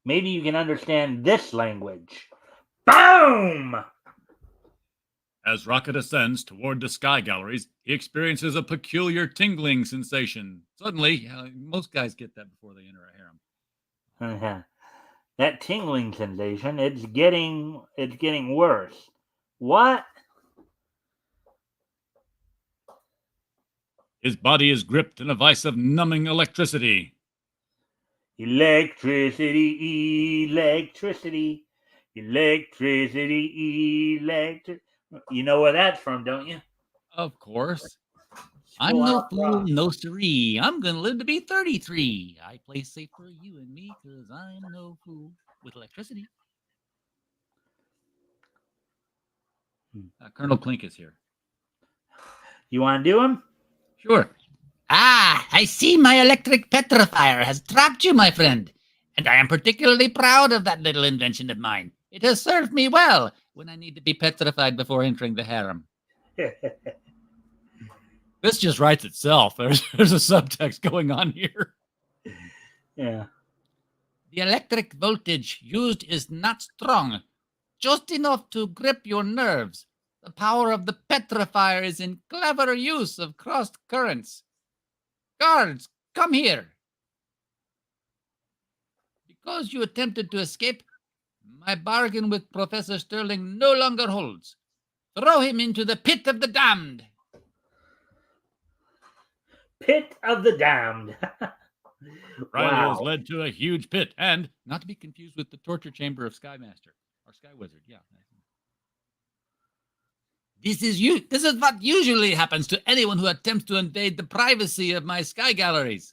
Maybe you can understand this language. Boom! As Rocket ascends toward the sky galleries, he experiences a peculiar tingling sensation. Suddenly, most guys get that before they enter a harem. That tingling sensation, it's getting worse. What? His body is gripped in a vice of numbing electricity. Electricity, electricity, electricity, electric. You know where that's from, don't you? Of course. I'm Full no out fool, rock. no siree. I'm gonna live to be 33. I play safe for you and me, 'cause I'm no fool with electricity. Colonel Clink is here. You want to do them? Sure. Ah, I see my electric petrifier has trapped you, my friend. And I am particularly proud of that little invention of mine. It has served me well when I need to be petrified before entering the harem. This just writes itself. There's a subtext going on here. Yeah. The electric voltage used is not strong, just enough to grip your nerves. The power of the petrifier is in clever use of crossed currents. Guards, come here. Because you attempted to escape, my bargain with Professor Sterling no longer holds. Throw him into the pit of the damned. Pit of the damned. Riley Wow. is led to a huge pit, and not to be confused with the torture chamber of Skymaster or Sky Wizard. Yeah. This is what usually happens to anyone who attempts to invade the privacy of my sky galleries.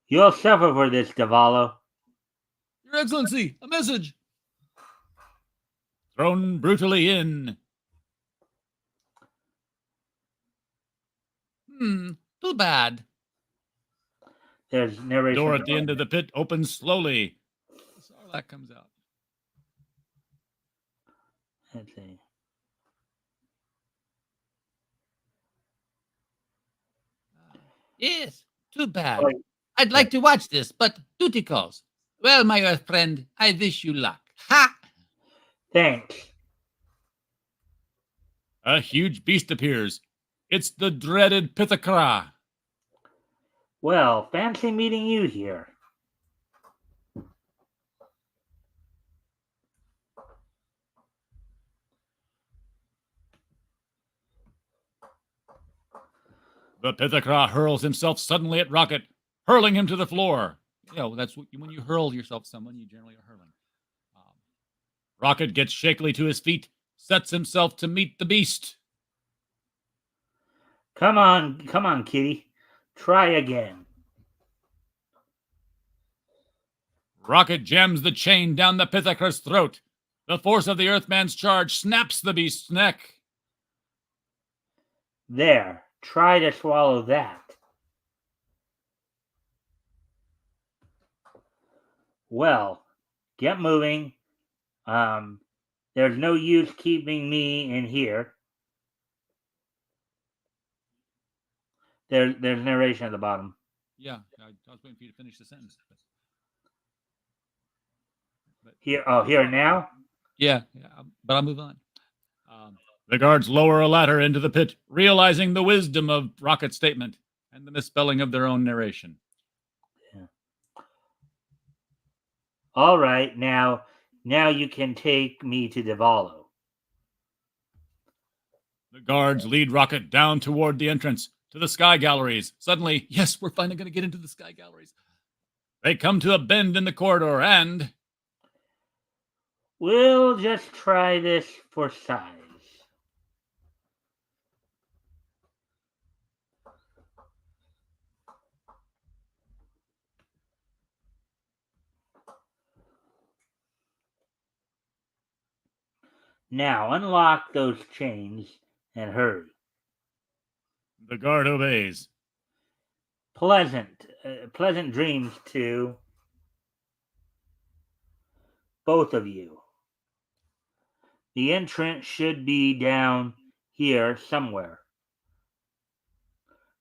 You'll suffer for this, Davalo. Your Excellency, a message. Thrown brutally in. Too bad. There's The narration. door at the end of the pit opens slowly. The Sarlacc comes out. Let's see. Yes, too bad. Wait. I'd like to watch this, but duty calls. Well, my Earth friend, I wish you luck. Ha! Thanks. A huge beast appears. It's the dreaded Pithakra. Well, fancy meeting you here. The Pithakra hurls himself suddenly at Rocket, hurling him to the floor. You know, that's when you hurl yourself at someone, you generally are hurling. Rocket gets shakily to his feet, sets himself to meet the beast. Come on, kitty. Try again. Rocket jams the chain down the Pithakra's throat. The force of the Earthman's charge snaps the beast's neck. There. Try to swallow that. Well, get moving. There's no use keeping me in here. There's narration at the bottom. Yeah, I was waiting for you to finish the sentence. Here now? Yeah, but I'll move on. The guards lower a ladder into the pit, realizing the wisdom of Rocket's statement and the misspelling of their own narration. Yeah. All right, now you can take me to Davalo. The guards lead Rocket down toward the entrance to the sky galleries. Suddenly, yes, we're finally going to get into the sky galleries. They come to a bend in the corridor and... We'll just try this for size. Now unlock those chains and hurry. The guard obeys. pleasant dreams to both of you. The entrance should be down here somewhere.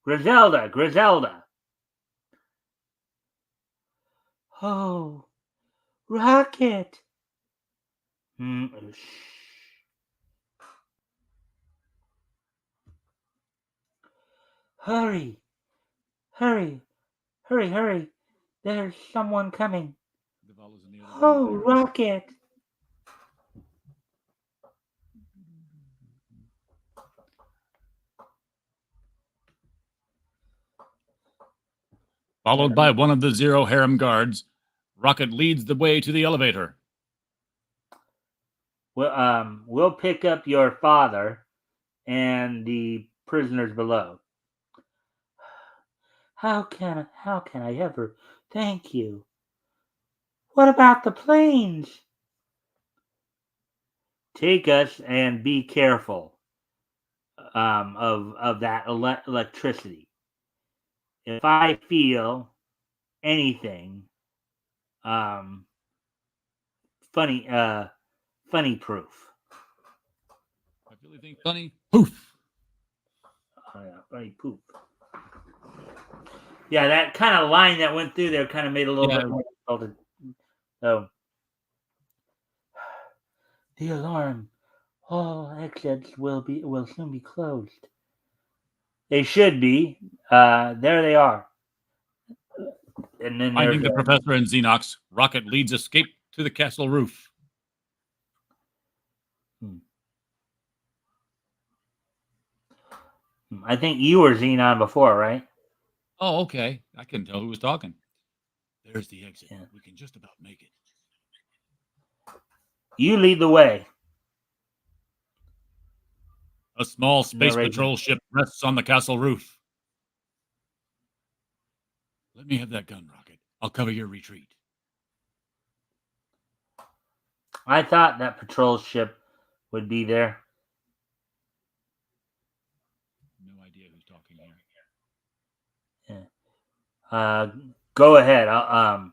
Griselda. Oh, Rocket. Shh. Hurry. There's someone coming. Oh, Rocket. Followed by one of the Zero harem guards, Rocket leads the way to the elevator. We'll pick up your father and the prisoners below. How can I ever thank you? What about the planes? Take us and be careful of that electricity. If I feel anything funny proof. I really think funny. Poof. Oh, yeah, funny poof. Yeah, that kind of line that went through there kind of made a little bit more difficult. So, the alarm. All exits will soon be closed. They should be. There they are. And then Finding the professor and Xenox, Rocket leads escape to the castle roof. I think you were Xenon before, right? Oh, okay. I couldn't tell who was talking. There's the exit. Yeah. We can just about make it. You lead the way. A small space patrol ship rests on the castle roof. Let me have that gun, Rocket. I'll cover your retreat. I thought that patrol ship would be there. No idea who's talking here. Yeah. Go ahead. I'll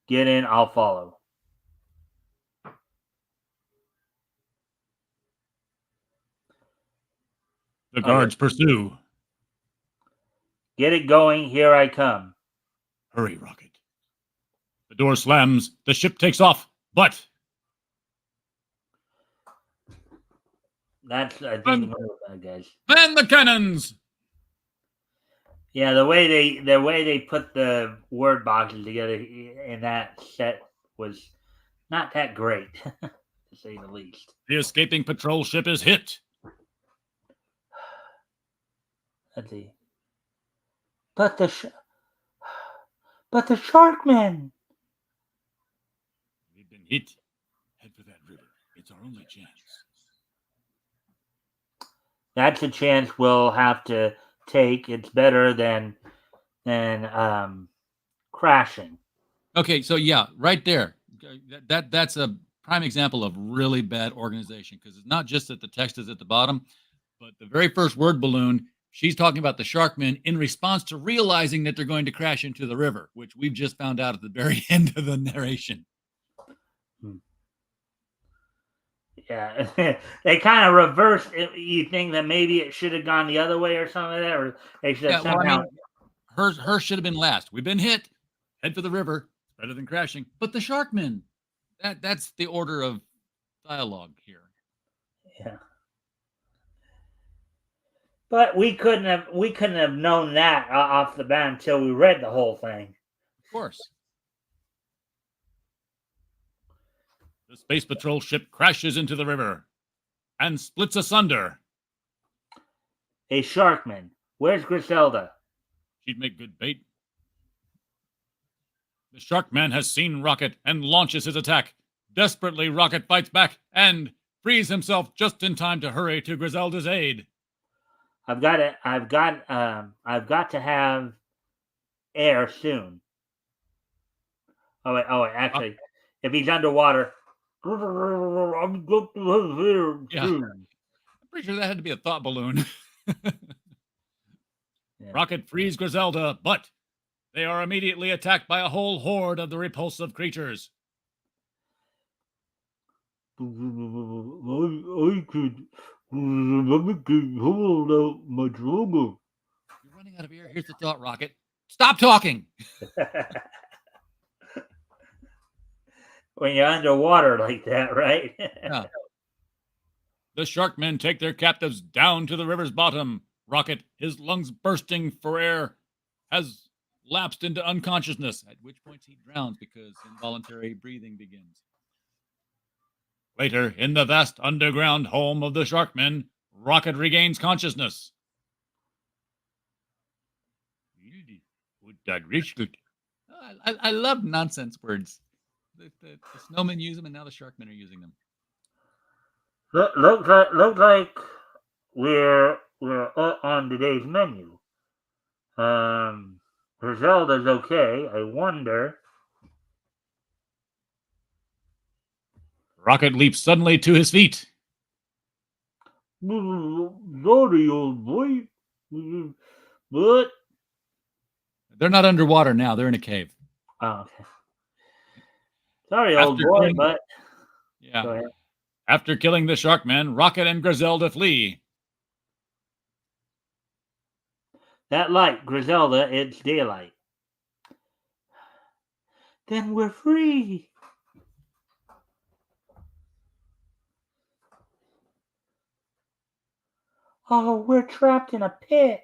get in. I'll follow. The guards pursue. Get it going. Here I come. Hurry, Rocket. The door slams. The ship takes off. But that's, I think, one of the bad guys. Man the cannons. Yeah, the way they put the word boxes together in that set was not that great, to say the least. The escaping patrol ship is hit. Let's see. But the Sharkmen. We've been hit. Head for that river. It's our only chance. That's a chance we'll have to take. It's better than crashing. Okay, so yeah, right there. That's a prime example of really bad organization, because it's not just that the text is at the bottom, but the very first word balloon, she's talking about the Sharkmen in response to realizing that they're going to crash into the river, which we've just found out at the very end of the narration. Yeah, they kind of reversed it. You think that maybe it should have gone the other way or something like that, or they should have somehow. Well, I mean, hers should have been last. We've been hit. Head for the river. It's better than crashing. But the Sharkmen. That's the order of dialogue here. Yeah. But we couldn't have known that off the bat until we read the whole thing. Of course. The space patrol ship crashes into the river and splits asunder. Hey, Sharkman, where's Griselda? She'd make good bait. The Sharkman has seen Rocket and launches his attack. Desperately, Rocket fights back and frees himself just in time to hurry to Griselda's aid. I've got to have air soon. Oh wait, actually, if he's underwater, yeah. I'm pretty sure that had to be a thought balloon. Yeah. Rocket frees Griselda, but they are immediately attacked by a whole horde of the repulsive creatures. I could hold out much longer. You're running out of air. Here's the thought, Rocket. Stop talking. When you're underwater like that, right? Yeah. The Sharkmen take their captives down to the river's bottom. Rocket, his lungs bursting for air, has lapsed into unconsciousness, at which point he drowns because involuntary breathing begins. Later, in the vast underground home of the Sharkmen, Rocket regains consciousness. I love nonsense words. The snowmen use them, and now the Sharkmen are using them. Looks like we're on today's menu. Griselda's okay. I wonder. Rocket leaps suddenly to his feet. Sorry, old boy. But They're not underwater now, they're in a cave. oh, okay. Sorry, old After boy, killing- but go Yeah. ahead. After killing the Sharkmen, Rocket and Griselda flee. That light, Griselda, it's daylight. Then we're free. Oh, we're trapped in a pit.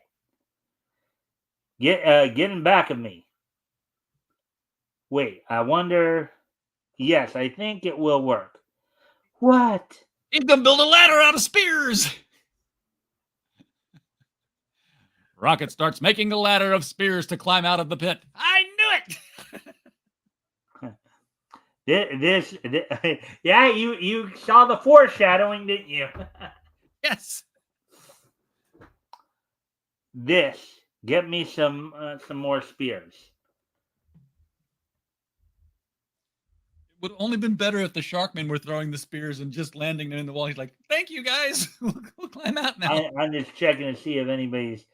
Get in back of me. Wait, I wonder. Yes, I think it will work. What? He's gonna build a ladder out of spears. Rocket starts making a ladder of spears to climb out of the pit. I knew it. This yeah, you saw the foreshadowing, didn't you? Yes. This, get me some more spears. It would have only been better if the Sharkmen were throwing the spears and just landing them in the wall. He's like, "Thank you, guys. We'll climb out now." I'm just checking to see if anybody's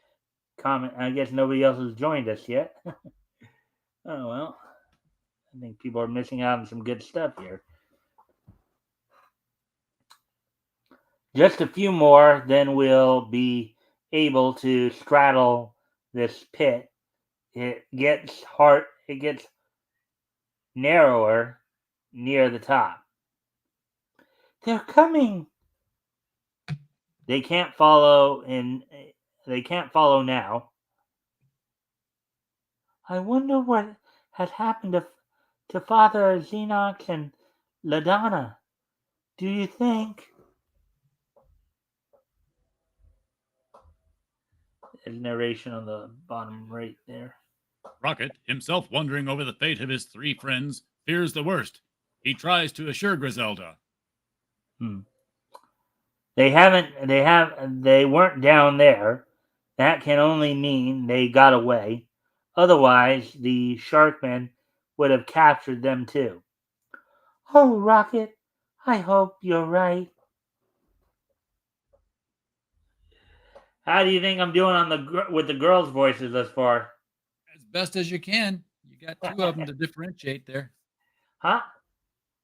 comment. I guess nobody else has joined us yet. Oh well, I think people are missing out on some good stuff here. Just a few more, then we'll be able to straddle this pit. It gets narrower near the top. They're coming. They can't follow now. I wonder what had happened to Father Xenox and LaDonna. Do you think? There's narration on the bottom right there. Rocket, himself wondering over the fate of his three friends, fears the worst. He tries to assure Griselda. They weren't down there. That can only mean they got away. Otherwise, the Sharkmen would have captured them too. Oh, Rocket, I hope you're right. How do you think I'm doing with the girls' voices thus far? As best as you can. You got two of them to differentiate there. Huh?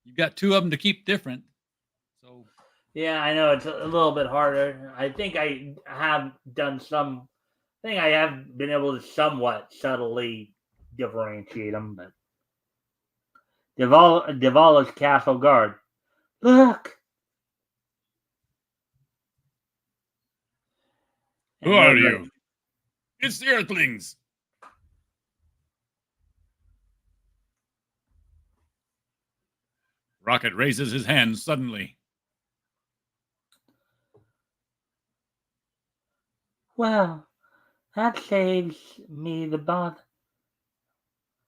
You've got two of them to keep different. So Yeah, I know it's a little bit harder. I think I have been able to somewhat subtly differentiate them, but Devala's Castle Guard. Look! Who are you? It's the Earthlings. Rocket raises his hand suddenly. Well, that saves me the bother.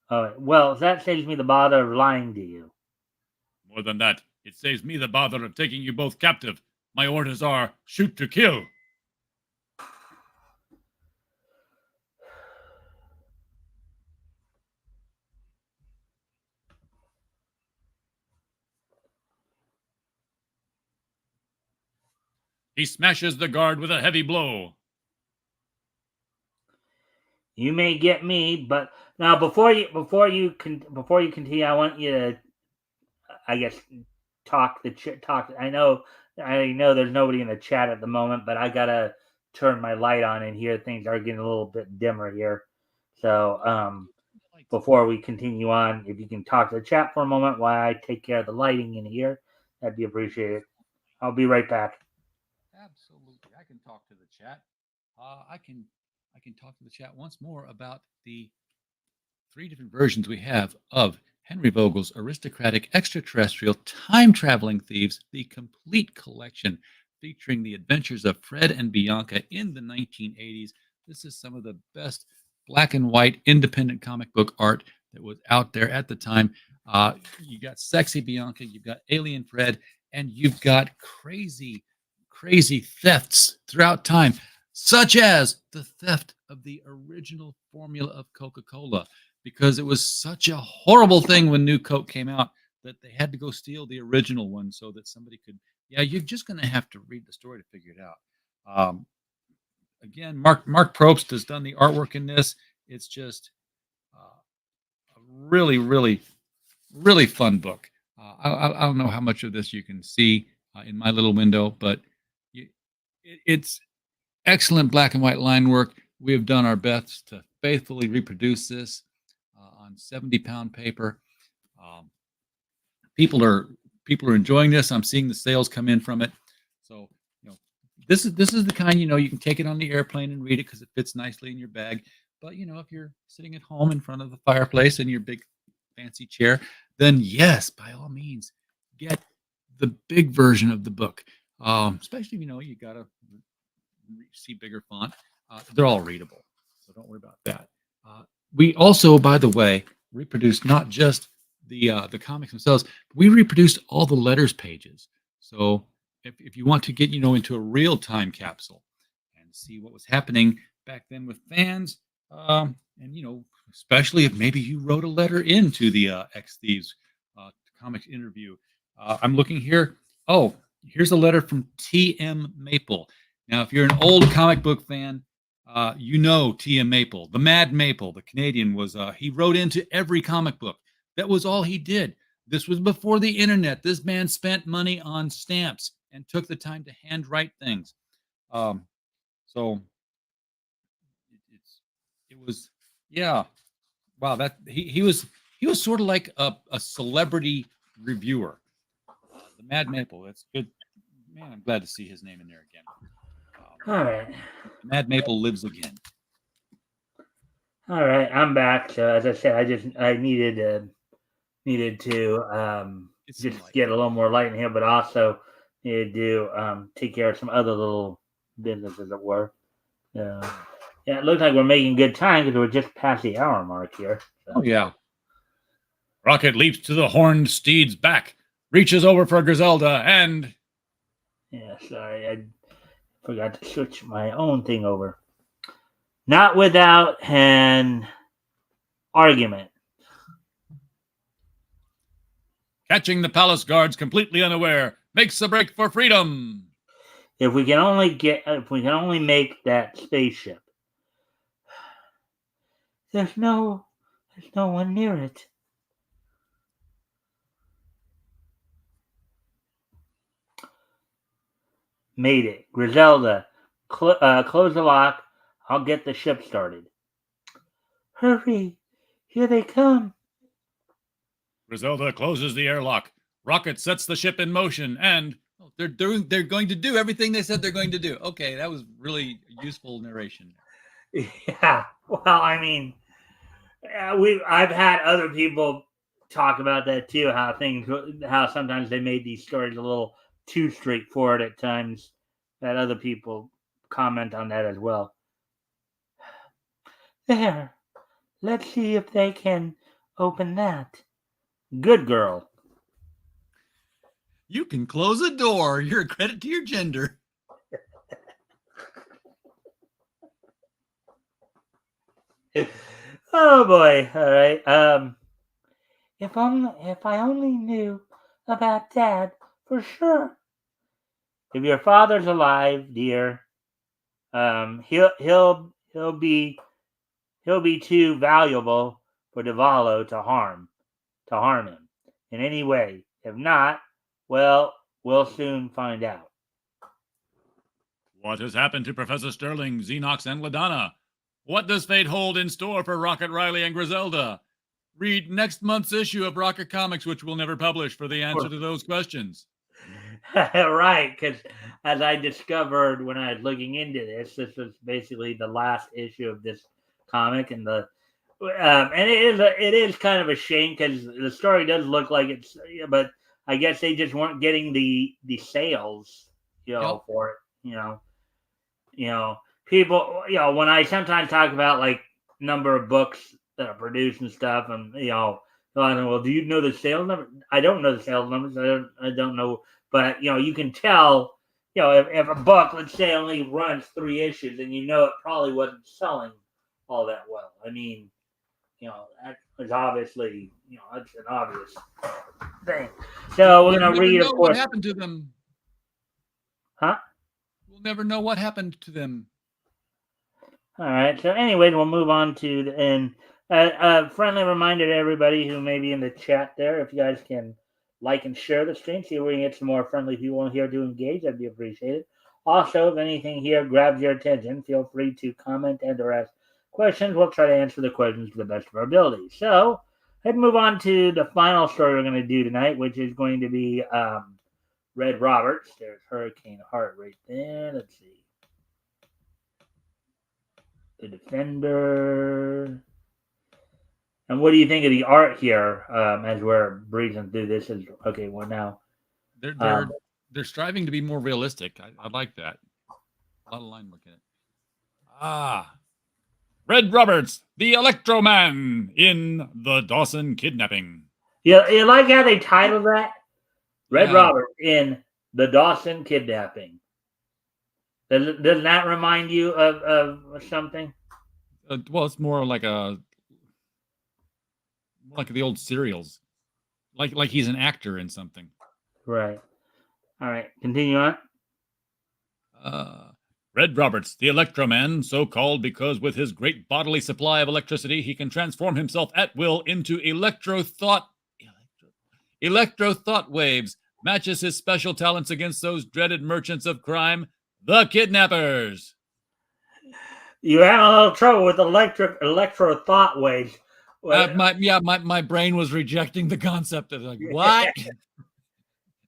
That saves me the bother of lying to you. More than that, it saves me the bother of taking you both captive. My orders are shoot to kill. He smashes the guard with a heavy blow. You may get me, but now before you continue, I want you to, I guess, talk. I know there's nobody in the chat at the moment, but I gotta turn my light on in here. Things are getting a little bit dimmer here. So before we continue on, if you can talk to the chat for a moment while I take care of the lighting in here, that'd be appreciated. I'll be right back. Absolutely, I can talk to the chat. I can talk to the chat once more about the 3 different versions we have of Henry Vogel's Aristocratic Extraterrestrial Time-Traveling Thieves, the complete collection featuring the adventures of Fred and Bianca in the 1980s. This is some of the best black and white independent comic book art that was out there at the time. You got sexy Bianca, you've got alien Fred, and you've got crazy thefts throughout time, such as the theft of the original formula of Coca-Cola, because it was such a horrible thing when New Coke came out that they had to go steal the original one so that somebody could. Yeah, you're just going to have to read the story to figure it out. Again, Mark Probst has done the artwork in this. It's just a really, really, really fun book. I don't know how much of this you can see in my little window, but it's excellent black and white line work. We have done our best to faithfully reproduce this on 70-pound paper. People are enjoying this. I'm seeing the sales come in from it. So this is the kind you can take it on the airplane and read it because it fits nicely in your bag. But if you're sitting at home in front of the fireplace in your big fancy chair, then yes, by all means, get the big version of the book. Especially you gotta see bigger font. They're all readable, so don't worry about that. We also, by the way, reproduced not just the comics themselves, but we reproduced all the letters pages. So if you want to get into a real time capsule and see what was happening back then with fans, and especially if maybe you wrote a letter into the X Thieves comics interview. I'm looking here. Oh, here's a letter from T.M. Maple. Now, if you're an old comic book fan, T.M. Maple, the Mad Maple, the Canadian, he wrote into every comic book. That was all he did. This was before the internet. This man spent money on stamps and took the time to handwrite things. So it was, yeah. Wow, that he was sort of like a celebrity reviewer. The Mad Maple. That's good. Man, I'm glad to see his name in there again. All right. Mad Maple lives again. All right, I'm back. So as I said, I needed to just get a little more light in here, but also needed to take care of some other little business, as it were. Yeah, it looks like we're making good time because we're just past the hour mark here. So. Oh yeah. Rocket leaps to the horned steed's back, reaches over for Griselda, and yeah, sorry, I forgot to switch my own thing over. Not without an argument. Catching the palace guards completely unaware, makes a break for freedom. If we can only make that spaceship. There's no one near it. Made it. Griselda, close the lock. I'll get the ship started. Hurry! Here they come. Griselda closes the airlock. Rocket sets the ship in motion, and they're going to do everything they said they're going to do. Okay, that was really useful narration. Yeah. Well, I mean, I've had other people talk about that too. How sometimes they made these stories a little too straightforward at times. That other people comment on that as well. There. Let's see if they can open that. Good girl. You can close a door. You're a credit to your gender. Oh boy. All right. If I only knew about Dad for sure. If your father's alive, dear, he'll be he'll be too valuable for Divallo to harm him in any way. If not, well, we'll soon find out. What has happened to Professor Sterling, Xenox, and LaDonna? What does fate hold in store for Rocket Riley and Griselda? Read next month's issue of Rocket Comics, which we'll never publish, for the answer to those questions. Right, because as I discovered when I was looking into this was basically the last issue of this comic, and and it is kind of a shame because the story does look like it's, but I guess they just weren't getting the sales, for it, people, when I sometimes talk about like number of books that are produced and stuff, and well, do you know the sales number? I don't know the sales numbers. I don't know, but you can tell, if a book, let's say, only runs 3 issues, and it probably wasn't selling all that well. I mean, that was obviously, it's an obvious thing. So we're gonna read, of course, what happened to them. Huh? We'll never know what happened to them. All right. So anyway, we'll move on to a friendly reminder to everybody who may be in the chat there. If you guys can like and share the stream, see if we can get some more friendly people in here to engage. That'd be appreciated. Also, if anything here grabs your attention, feel free to comment and or ask questions. We'll try to answer the questions to the best of our ability. So let's move on to the final story we're going to do tonight, which is going to be Red Roberts. There's Hurricane Heart right there. Let's see. The Defender. And what do you think of the art here as we're breezing through this? Okay, well, now they're striving to be more realistic. I like that. A lot of line work in it. Red Roberts, the Electro Man in the Dawson Kidnapping. Yeah, you like how they titled that? Red Roberts in the Dawson Kidnapping. Doesn't that remind you of something? Well, it's more like the old serials, like he's an actor in something. Right. All right. Continue on. Red Roberts, the Electro Man, so called because with his great bodily supply of electricity, he can transform himself at will into electro thought waves, matches his special talents against those dreaded merchants of crime, the kidnappers. You had a little trouble with electro thought waves. My brain was rejecting the concept of like, what?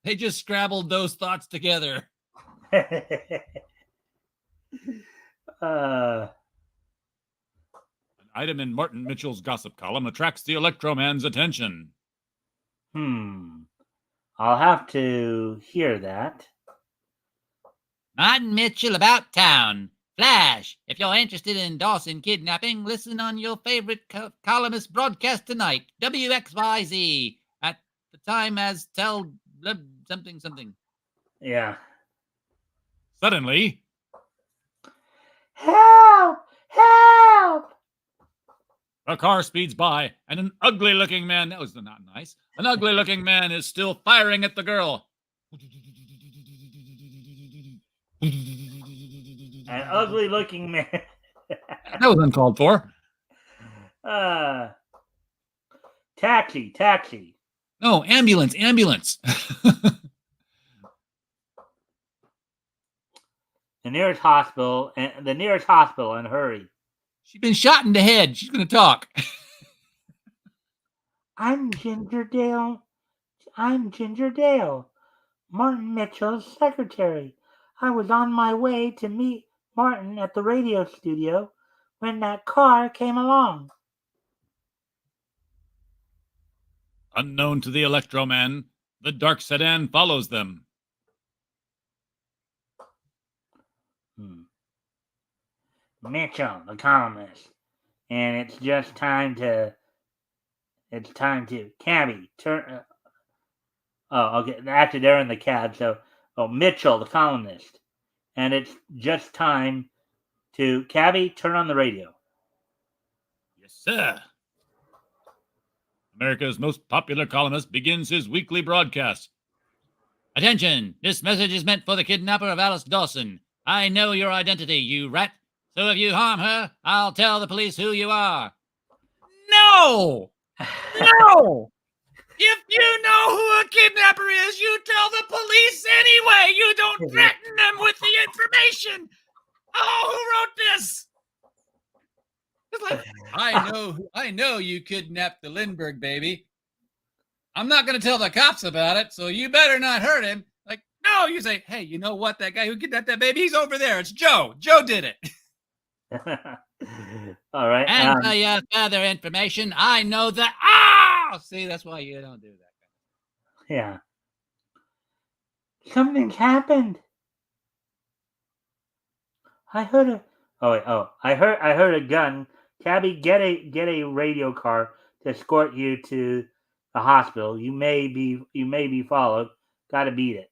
They just scrabbled those thoughts together. An item in Martin Mitchell's gossip column attracts the Electro Man's attention. I'll have to hear that. Martin Mitchell about town. Flash, if you're interested in Dawson Kidnapping, listen on your favorite columnist broadcast tonight, WXYZ, at the time as tell something. Yeah. Suddenly, help! Help! a car speeds by, and an ugly-looking man, that was not nice, an ugly-looking man is still firing at the girl. An ugly-looking man. That was uncalled for. Taxi. No, ambulance. The nearest hospital, and hurry. She's been shot in the head. She's going to talk. I'm Ginger Dale, Martin Mitchell's secretary. I was on my way to meet Martin at the radio studio when that car came along. Unknown to the Electro Man, the dark sedan follows them. Mitchell, the columnist. And it's just time to Cabby, turn. Okay. Actually, they're in the cab. So, Mitchell, the columnist. And it's just time to Cabby, turn on the radio. Yes, sir. America's most popular columnist begins his weekly broadcast. Attention! This message is meant for the kidnapper of Alice Dawson. I know your identity, you rat. So if you harm her, I'll tell the police who you are. No! No! If you know who a kidnapper is, you tell the police anyway. You don't threaten them with the information. Oh, who wrote this? It's like, I know you kidnapped the Lindbergh baby. I'm not going to tell the cops about it, so you better not hurt him. Like, no, you say, hey, you know what? That guy who kidnapped that baby, he's over there. It's Joe. Joe did it. All right. And for your further information, I know that. Ah, see, that's why you don't do that. Yeah. Something's happened. I heard a. Oh wait. Oh, I heard a gun. Cabby, get a radio car to escort you to the hospital. You may be followed. Got to beat it.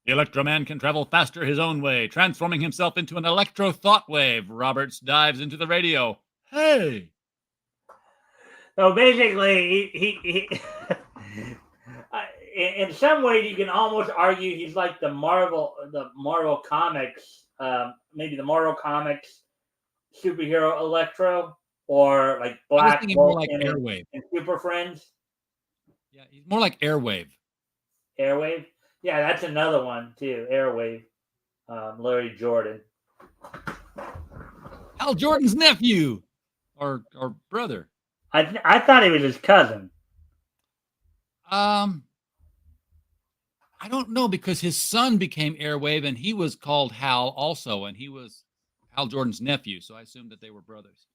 The Electroman can travel faster his own way, transforming himself into an electro thought wave. Roberts dives into the radio. Hey. So basically, he in some ways you can almost argue he's like the Marvel comics, maybe the Marvel comics superhero Electro, or like Black Bolt like Airwave and Super Friends. Yeah, he's more like Airwave. Airwave, yeah, that's another one too. Airwave, Larry Jordan. Hal Jordan's nephew, or brother. I thought he was his cousin. I don't know, because his son became Airwave and he was called Hal also, and he was Hal Jordan's nephew, so I assumed that they were brothers.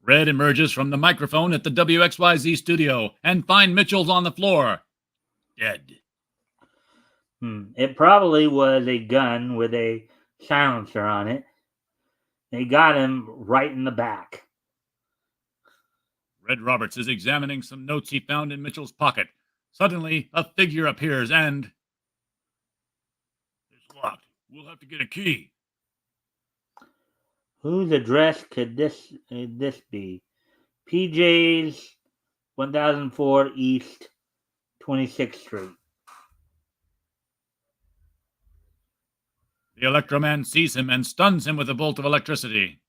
Red emerges from the microphone at the WXYZ studio and finds Mitchell's on the floor, dead. It probably was a gun with a silencer on it. They got him right in the back. Red Roberts is examining some notes he found in Mitchell's pocket. Suddenly, a figure appears and... It's locked. We'll have to get a key. Whose address could this be? PJ's 1004 East 26th Street. The Electroman sees him and stuns him with a bolt of electricity.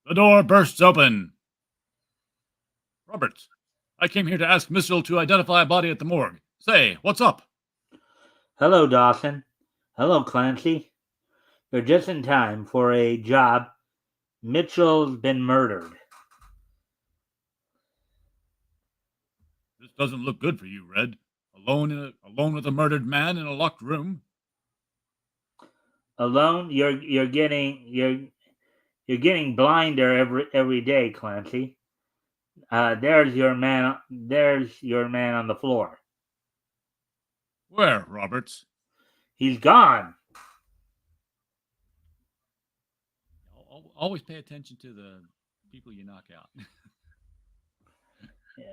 The door bursts open. Roberts, I came here to ask Mitchell to identify a body at the morgue. Say, what's up? Hello, Dawson. Hello, Clancy. You're just in time for a job. Mitchell's been murdered. This doesn't look good for you, Red. Alone with a murdered man in a locked room. Alone? You're getting blinder every day, Clancy. There's your man. There's your man on the floor. Where, Roberts? He's gone. Always pay attention to the people you knock out. Yeah.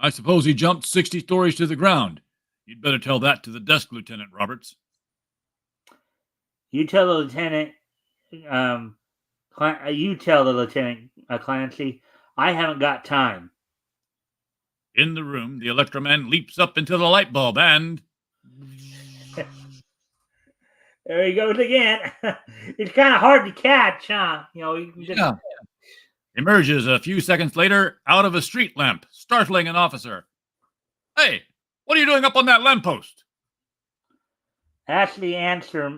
I suppose he jumped 60 stories to the ground. You'd better tell that to the desk, Lieutenant Roberts. You tell the lieutenant. You tell the lieutenant, Clancy. I haven't got time. In the room, the Electroman leaps up into the light bulb and... There he goes again. It's kind of hard to catch, huh? You know, you just... Yeah. Emerges a few seconds later out of a street lamp, startling an officer. Hey, what are you doing up on that lamppost? Ask the answer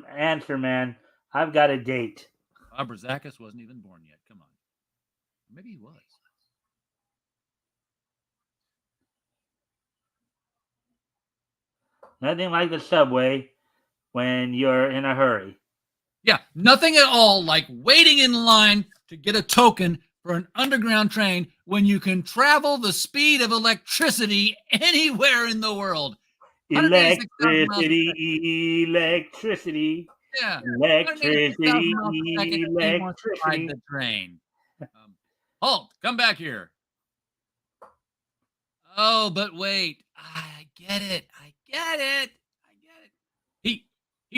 man. I've got a date. Bob Razakis wasn't even born yet. Come on. Maybe he was. Nothing like the subway when you're in a hurry. Yeah, nothing at all like waiting in line to get a token for an underground train when you can travel the speed of electricity anywhere in the world. Electricity. Yeah. Electricity. Ride the train. Halt, come back here. Oh, but wait. I get it. He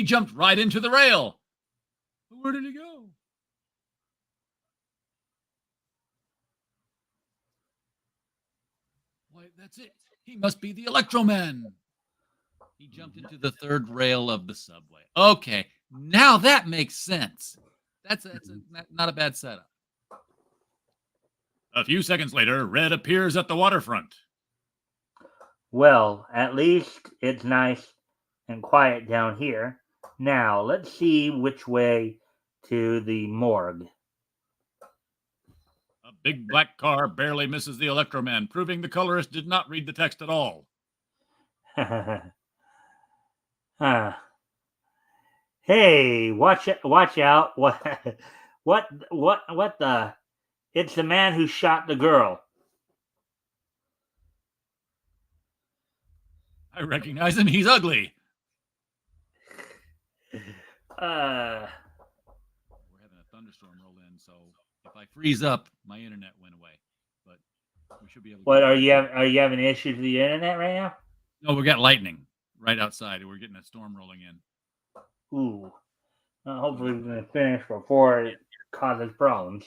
jumped right into the rail. Where did he go? Why, that's it. He must be the Electroman. He jumped into the third rail of the subway. Okay, now that makes sense. Not a bad setup. A few seconds later, Red appears at the waterfront. Well, at least it's nice and quiet down here. Now, let's see which way to the morgue. A big black car barely misses the Electroman, proving the colorist did not read the text at all. Hey, watch out. What the? It's the man who shot the girl. I recognize him. He's ugly. Uh, We're having a thunderstorm roll in, so if I freeze up, my internet went away. But we should be able to. What are you having issues with the internet right now? No, we got lightning right outside. We're getting a storm rolling in. Ooh. Well, hopefully we're going to finish before it causes problems.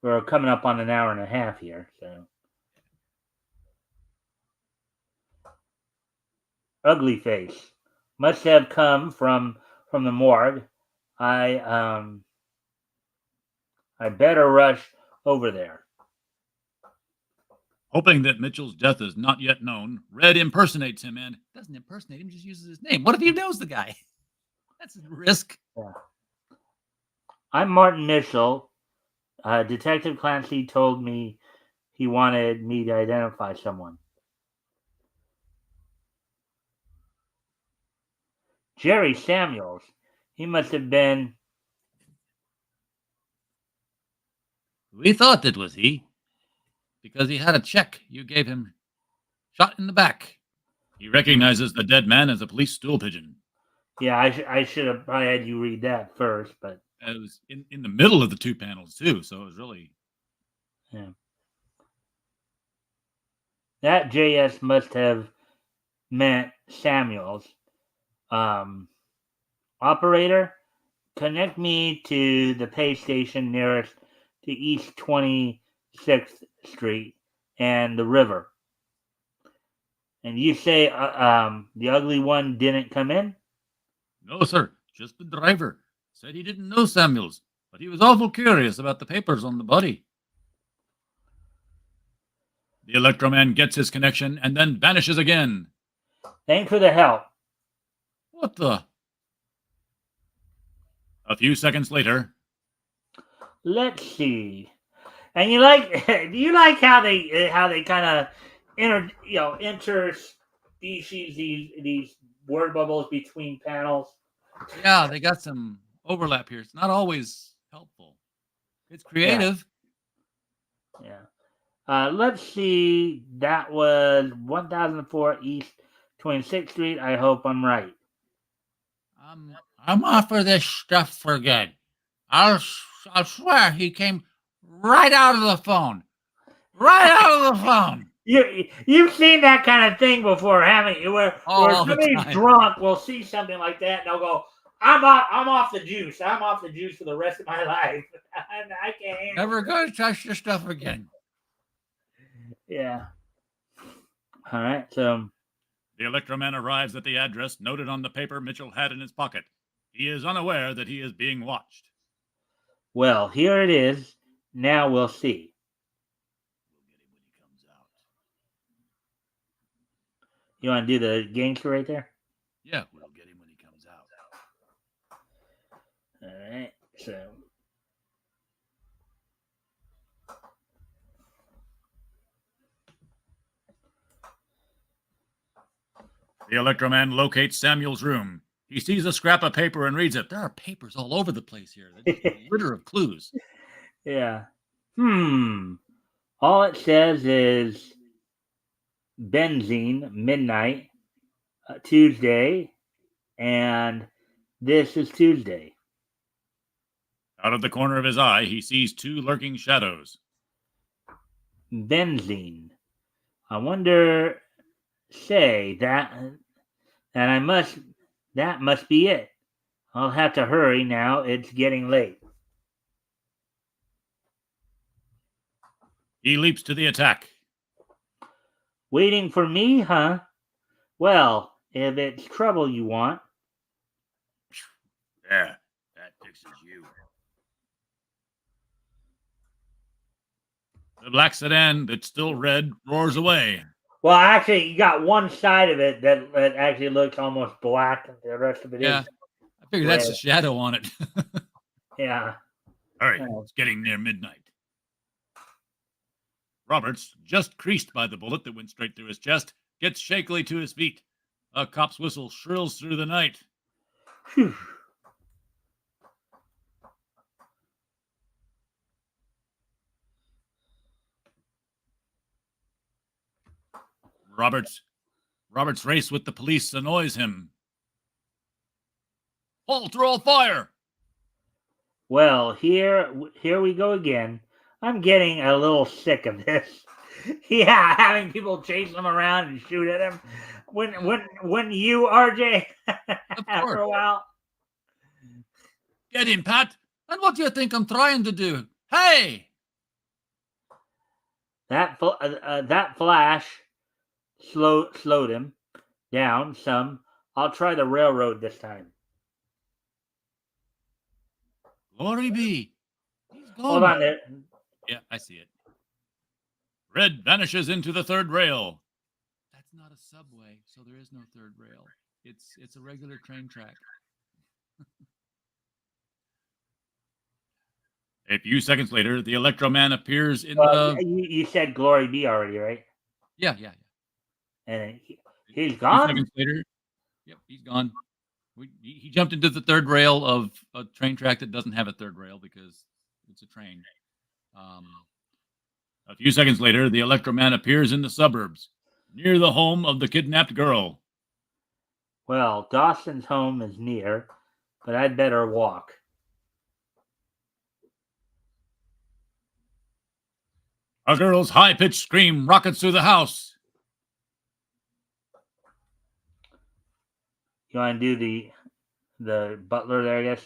We're coming up on an hour and a half here, so. Ugly face. Must have come from the morgue. I better rush over there. Hoping that Mitchell's death is not yet known, Red impersonates him and doesn't impersonate him, just uses his name. What if he knows the guy? That's a risk. Yeah. I'm Martin Mitchell. Detective Clancy told me he wanted me to identify someone. Jerry Samuels. He must have been. We thought it was he, because he had a check you gave him shot in the back. He recognizes the dead man as a police stool pigeon. Yeah, I should have probably had you read that first, but It was in the middle of the two panels, too, so it was really... yeah. That JS must have meant Samuels. Operator, connect me to the pay station nearest to East 26th Street and the river. And you say the ugly one didn't come in? No, sir. Just the driver. Said he didn't know Samuels, but he was awful curious about the papers on the body. The Electroman gets his connection and then vanishes again. Thanks for the help. What the? A few seconds later. Let's see. And do you like how they kind of interspecies these word bubbles between panels? Yeah, they got some overlap here. It's not always helpful. It's creative. Yeah. Let's see. That was 1004 East 26th Street. I hope I'm right. I'm off for this stuff for good. I'll swear he came right out of the phone. Right out of the phone. You've seen that kind of thing before, haven't you? Where somebody's drunk will see something like that and they'll go, I'm off the juice. I'm off the juice for the rest of my life. I can't handle Never gonna touch this stuff again. Yeah. All right. So the Electroman arrives at the address noted on the paper Mitchell had in his pocket. He is unaware that he is being watched. Well, here it is. Now we'll see. You want to do the gangster right there? Yeah, we'll get him when he comes out. All right. So the Electroman locates Samuel's room. He sees a scrap of paper and reads it. There are papers all over the place here. They're just a litter of clues. Yeah. All it says is benzene, midnight, Tuesday, and this is Tuesday. Out of the corner of his eye, he sees two lurking shadows. Benzene. I wonder, that must be it. I'll have to hurry now. It's getting late. He leaps to the attack. Waiting for me, huh? Well, if it's trouble you want. There, that fixes you. The black sedan that's still red roars away. Well, actually, you got one side of it that actually looks almost black, and the rest of it Yeah, is. I figure that's a shadow on it. Yeah. Hurry, Oh. it's getting near midnight. Roberts, just creased by the bullet that went straight through his chest, gets shakily to his feet. A cop's whistle shrills through the night. Phew. Robert's race with the police annoys him. Halt or I'll fire! Well, here we go again. I'm getting a little sick of this. Yeah, having people chase him around and shoot at him. When you, RJ, after a while. Get him, Pat! And what do you think I'm trying to do? Hey! That flash slowed him down some. I'll try the railroad this time. Glory be! He's gone. Hold on there. Yeah, I see it. Red vanishes into the third rail. That's not a subway, so there is no third rail. It's a regular train track. A few seconds later, the Electro Man appears in the... You said glory be already, right? Yeah. And he's A few gone. seconds later, yep, he's gone. He jumped into the third rail of a train track that doesn't have a third rail because it's a train. A few seconds later, the Electro Man appears in the suburbs, near the home of the kidnapped girl. Well, Dawson's home is near, but I'd better walk. A girl's high-pitched scream rockets through the house. You want to do the butler there, I guess?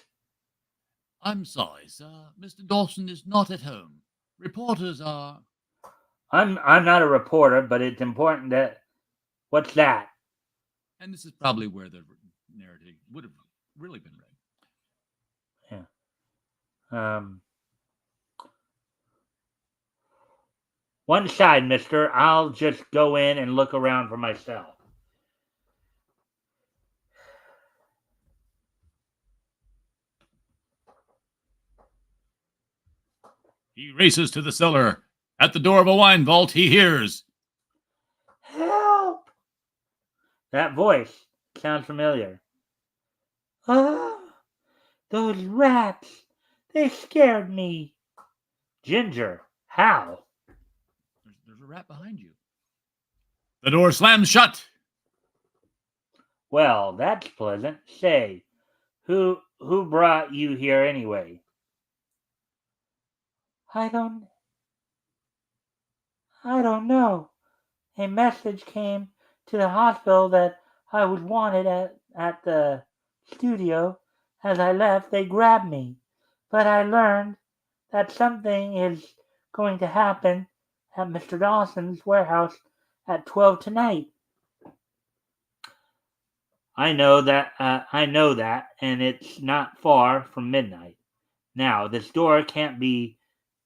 I'm sorry, sir. Mr. Dawson is not at home. Reporters are... I'm not a reporter, but it's important that... What's that? And this is probably where the narrative would have really been read. Yeah. One side, mister. I'll just go in and look around for myself. He races to the cellar. At the door of a wine vault, he hears... Help! That voice sounds familiar. Oh, those rats. They scared me. Ginger, how? There's a rat behind you. The door slams shut. Well, that's pleasant. Say, who brought you here anyway? I don't know. A message came to the hospital that I was wanted at the studio. As I left, they grabbed me. But I learned that something is going to happen at Mr. Dawson's warehouse at 12 tonight. I know that, and it's not far from midnight. Now, this door can't be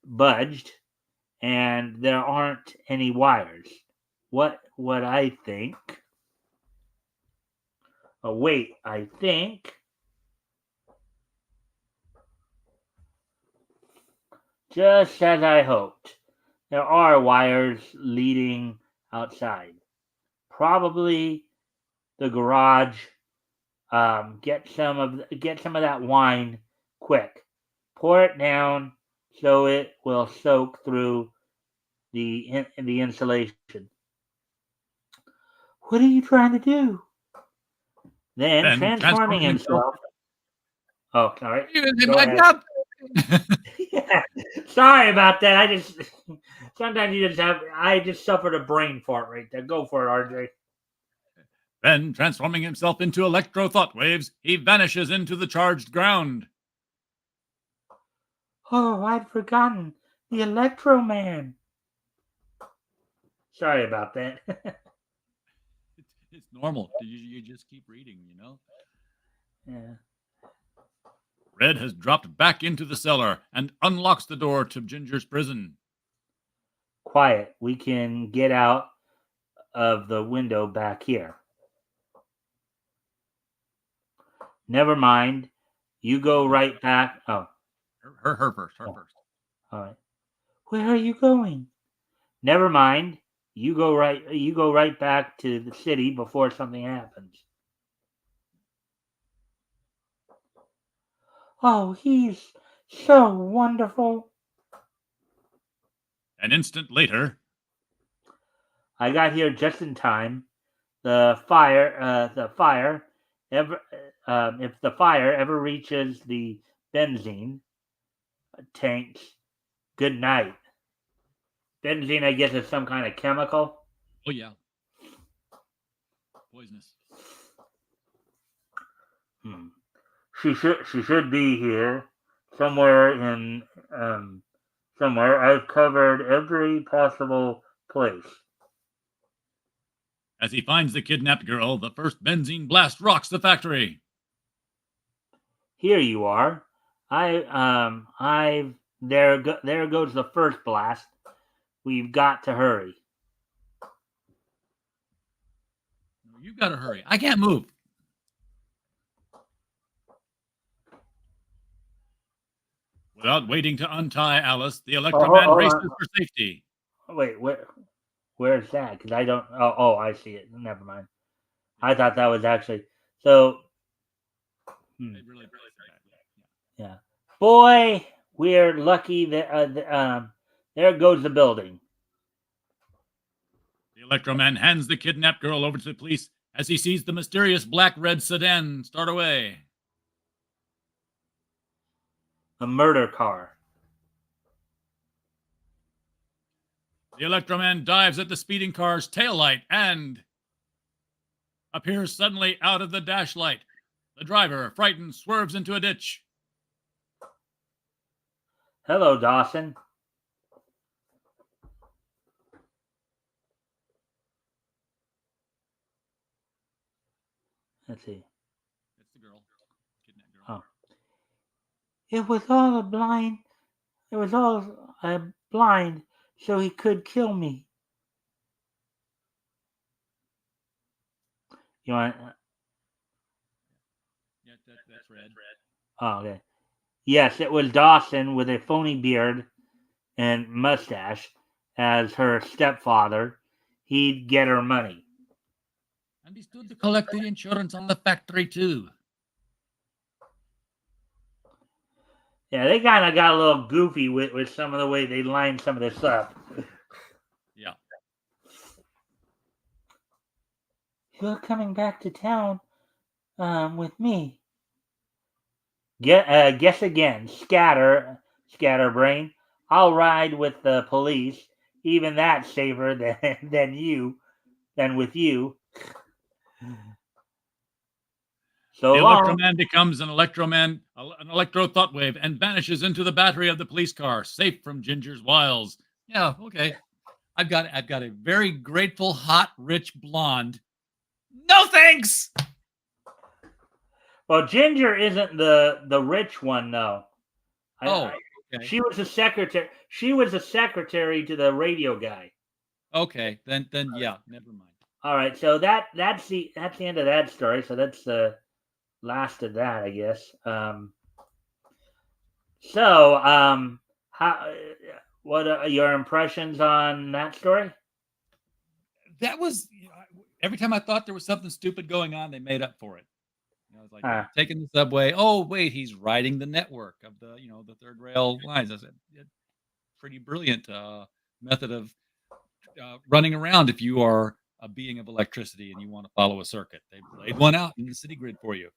budged, and there aren't any wires. What I think? Oh, wait, I think... Just as I hoped. There are wires leading outside. Probably the garage. Get some of that wine quick. Pour it down so it will soak through the insulation. What are you trying to do? Then transforming himself. Oh, all right. Go ahead. Yeah. Sorry about that. Sometimes I just suffered a brain fart right there. Go for it, RJ. Then, transforming himself into electro thought waves, he vanishes into the charged ground. Oh, I'd forgotten. The Electro Man. Sorry about that. It's normal. You just keep reading, you know? Yeah. Red has dropped back into the cellar and unlocks the door to Ginger's prison. Quiet. We can get out of the window back here. Never mind. You go right back. Oh, Her first. Her Oh. first. all right. Where are you going? Never mind. You go right back to the city before something happens. Oh, he's so wonderful. An instant later, I got here just in time. The fire, if the fire ever reaches the benzene tanks, good night. Benzene, I guess, is some kind of chemical. oh yeah, poisonous. She should be here somewhere somewhere. I've covered every possible place. As he finds the kidnapped girl, the first benzene blast rocks the factory. Here you are. There goes the first blast. We've got to hurry. You gotta hurry. I can't move. Without waiting to untie Alice, the Electroman hold races on. for safety. Wait, where's that? Because I don't. Oh, I see it. Never mind. I thought that was actually so. They really Yeah. Boy, we're lucky that there goes the building. The Electroman hands the kidnapped girl over to the police as he sees the mysterious black-red sedan start away. A murder car. The Electroman dives at the speeding car's taillight and appears suddenly out of the dash light. The driver, frightened, swerves into a ditch. Hello, Dawson. Let's see. It's the girl. Kidnapped girl. Oh. It was all a blind. It was all blind, so he could kill me. You want? Yeah, that's red. Oh, okay. Yes, it was Dawson with a phony beard and mustache as her stepfather. He'd get her money. And he stood to collect the insurance on the factory, too. Yeah, they kind of got a little goofy with some of the way they lined some of this up. Yeah. You're coming back to town with me. Guess again. Scatterbrain. I'll ride with the police. Even that's safer than with you. So The long. Electroman becomes an electro thought wave, and vanishes into the battery of the police car, safe from Ginger's wiles. Yeah, okay. I've got a very grateful, hot, rich blonde. No thanks. Well, Ginger isn't the rich one, though. Okay. She was the secretary. She was the secretary to the radio guy. Okay, then yeah, never mind. All right, so that's the end of that story. So that's the last of that, I guess. How? What are your impressions on that story? That was every time I thought there was something stupid going on, they made up for it. I was like taking the subway. Oh wait, he's riding the network of the the third rail lines. I said, pretty brilliant method of running around if you are a being of electricity and you want to follow a circuit. They laid one out in the city grid for you.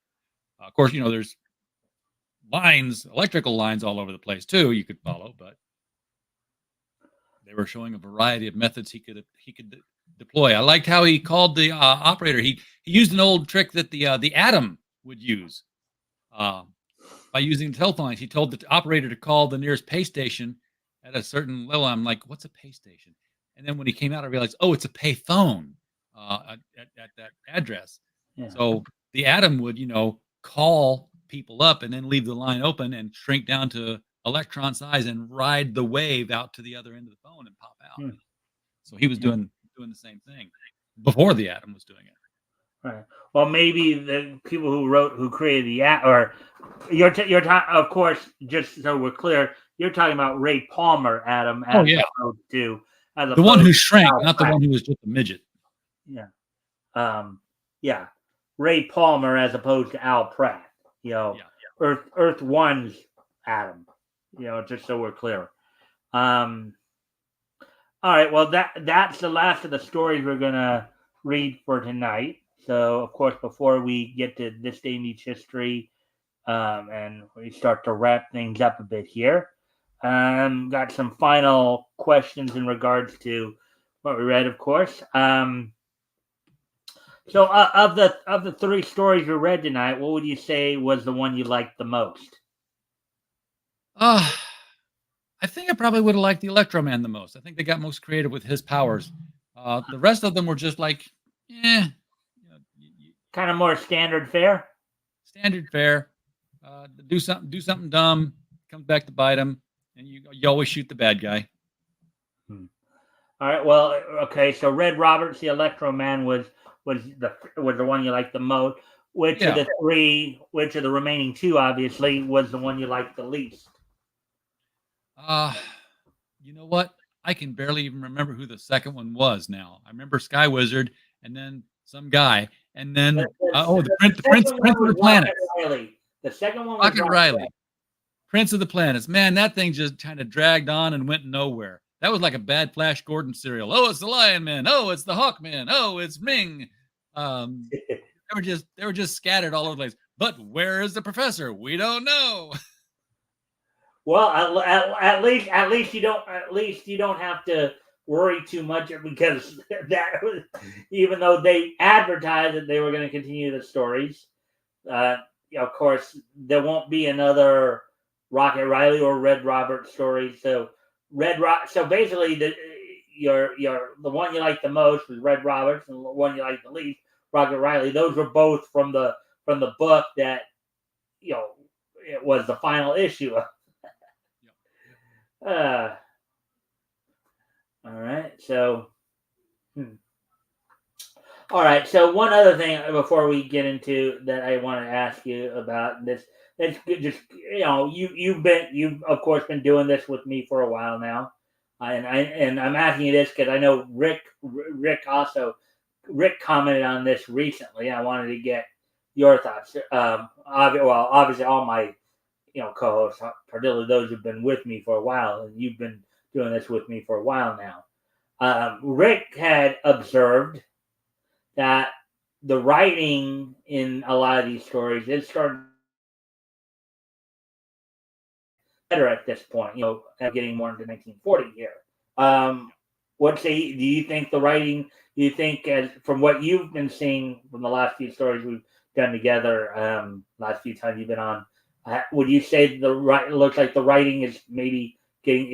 Of course, there's electrical lines all over the place too. You could follow, but they were showing a variety of methods he could deploy. I liked how he called the operator. He used an old trick that the Atom would use by using the telephone lines. He told the operator to call the nearest pay station at a certain level. I'm like, what's a pay station? And then when he came out, I realized, oh, it's a pay phone at that address. Yeah. So the Atom would, call people up and then leave the line open and shrink down to electron size and ride the wave out to the other end of the phone and pop out. So he was doing the same thing before the Atom was doing it. Right. Well, maybe the people who created the app, or you're talking, of course, just so we're clear, you're talking about Ray Palmer, Adam, as opposed to the one who shrank, not the one who was just a midget. Yeah. Yeah. Ray Palmer as opposed to Al Pratt. Earth One's Adam. Just so we're clear. All right. Well, that's the last of the stories we're gonna read for tonight. So, of course, before we get to this day in each history, and we start to wrap things up a bit here, got some final questions in regards to what we read, of course. So, of the three stories you read tonight, what would you say was the one you liked the most? I think I probably would have liked the Electro Man the most. I think they got most creative with his powers. The rest of them were just like, kind of more standard fare. Standard fare. Do something dumb, comes back to bite him, and you always shoot the bad guy. All right. Well, okay. So Red Roberts, the Electro Man, was the one you liked the most. Which of the remaining two, obviously, was the one you liked the least? You know what? I can barely even remember who the second one was now. I remember Sky Wizard, and then some guy, and then the Prince of the Planets. The second one was Rocket Riley. Prince of the Planets. Man, that thing just kind of dragged on and went nowhere. That was like a bad Flash Gordon serial. Oh, it's the Lion Man. Oh, it's the Hawk Man. Oh, it's Ming. They were just scattered all over the place. But where is the professor? We don't know. Well, at least you don't have to worry too much, because that was, even though they advertised that they were going to continue the stories, of course there won't be another Rocket Riley or Red Roberts story. So so basically the one you like the most was Red Roberts, and the one you like the least, Rocket Riley. Those were both from the book that it was the final issue of. All right. So, all right. So one other thing before we get into that, I want to ask you about this. It's just you've of course been doing this with me for a while now, and I'm asking you this because I know Rick commented on this recently. I wanted to get your thoughts. Obviously all my co-hosts, particularly those who've been with me for a while, and you've been doing this with me for a while now. Rick had observed that the writing in a lot of these stories is starting better at this point, getting more into 1940 here. Do you think the writing, as from what you've been seeing from the last few stories we've done together, last few times you've been on, would you say it looks like the writing is maybe getting,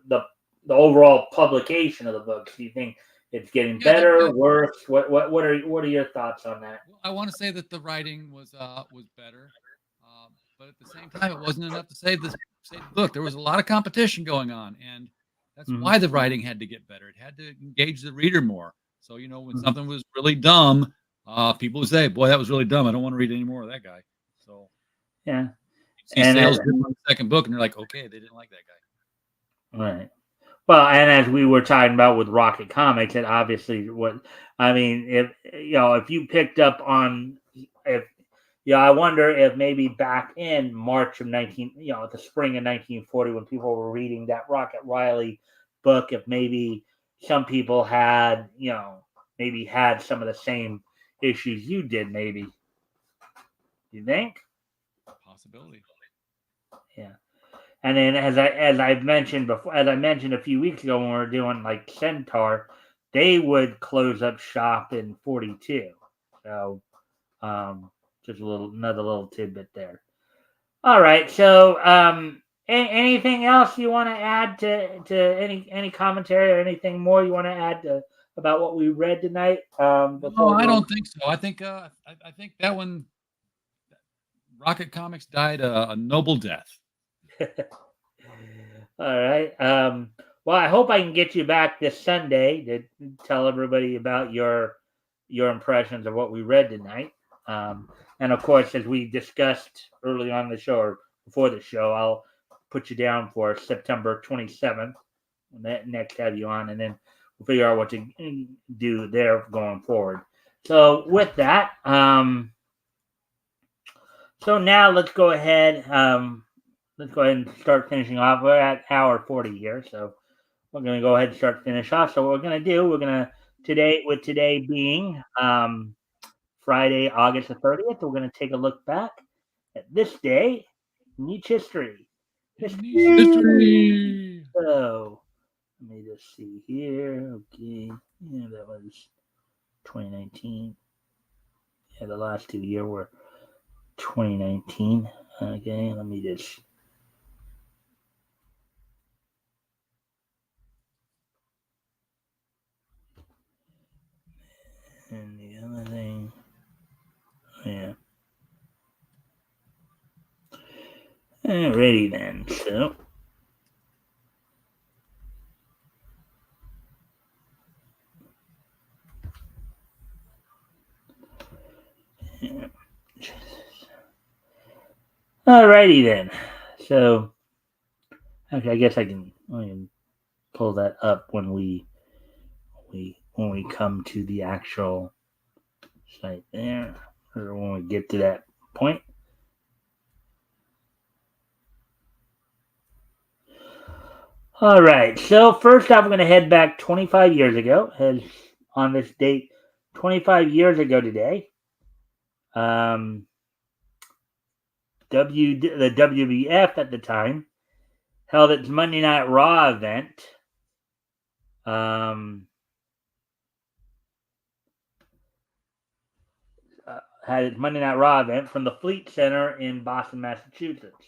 the overall publication of the books? Do you think it's getting better, worse? What are your thoughts on that? I want to say that the writing was better, but at the same time, it wasn't enough to say this. Look, there was a lot of competition going on, and that's why the writing had to get better. It had to engage the reader more. So when something was really dumb, people would say, "Boy, that was really dumb. I don't want to read any more of that guy." So. Yeah. See sales in the second book, and you're like, okay, they didn't like that guy. Right. Well, and as we were talking about with Rocket Comics, it obviously if you picked up on, I wonder if maybe back in March of the spring of 1940, when people were reading that Rocket Riley book, if maybe some people had, maybe had some of the same issues you did, maybe. You think? Possibility. Yeah. And then as I mentioned a few weeks ago when we were doing like Centaur, they would close up shop in 42. So just another little tidbit there. All right. So Anything else you want to add to any commentary or anything more you want to add about what we read tonight? No, I don't think so. I think I think that one, Rocket Comics died a noble death. All right. Well, I hope I can get you back this Sunday to tell everybody about your impressions of what we read tonight. And of course, as we discussed early on the show or before the show, I'll put you down for September 27th. Next, have you on, and then we'll figure out what to do there going forward. So with that, so now let's go ahead. Let's go ahead and start finishing off. We're at hour 40 here, so we're going to go ahead and start finish off. So what we're going to do, we're going to today being Friday, August the 30th, we're going to take a look back at this day in each history. History. So let me just see here. Okay, yeah, that was 2019. Yeah, the last 2 years were 2019. Okay, let me just. And the other thing, yeah. Alrighty then, so. Yeah. Alrighty then, so. Okay, I guess I can pull that up when we come to the actual site there, or when we get to that point. All right, so first off, I'm going to head back 25 years ago. As on this date, 25 years ago today, the WWF at the time held its Monday Night Raw event. Had its Monday Night Raw event from the Fleet Center in Boston, Massachusetts.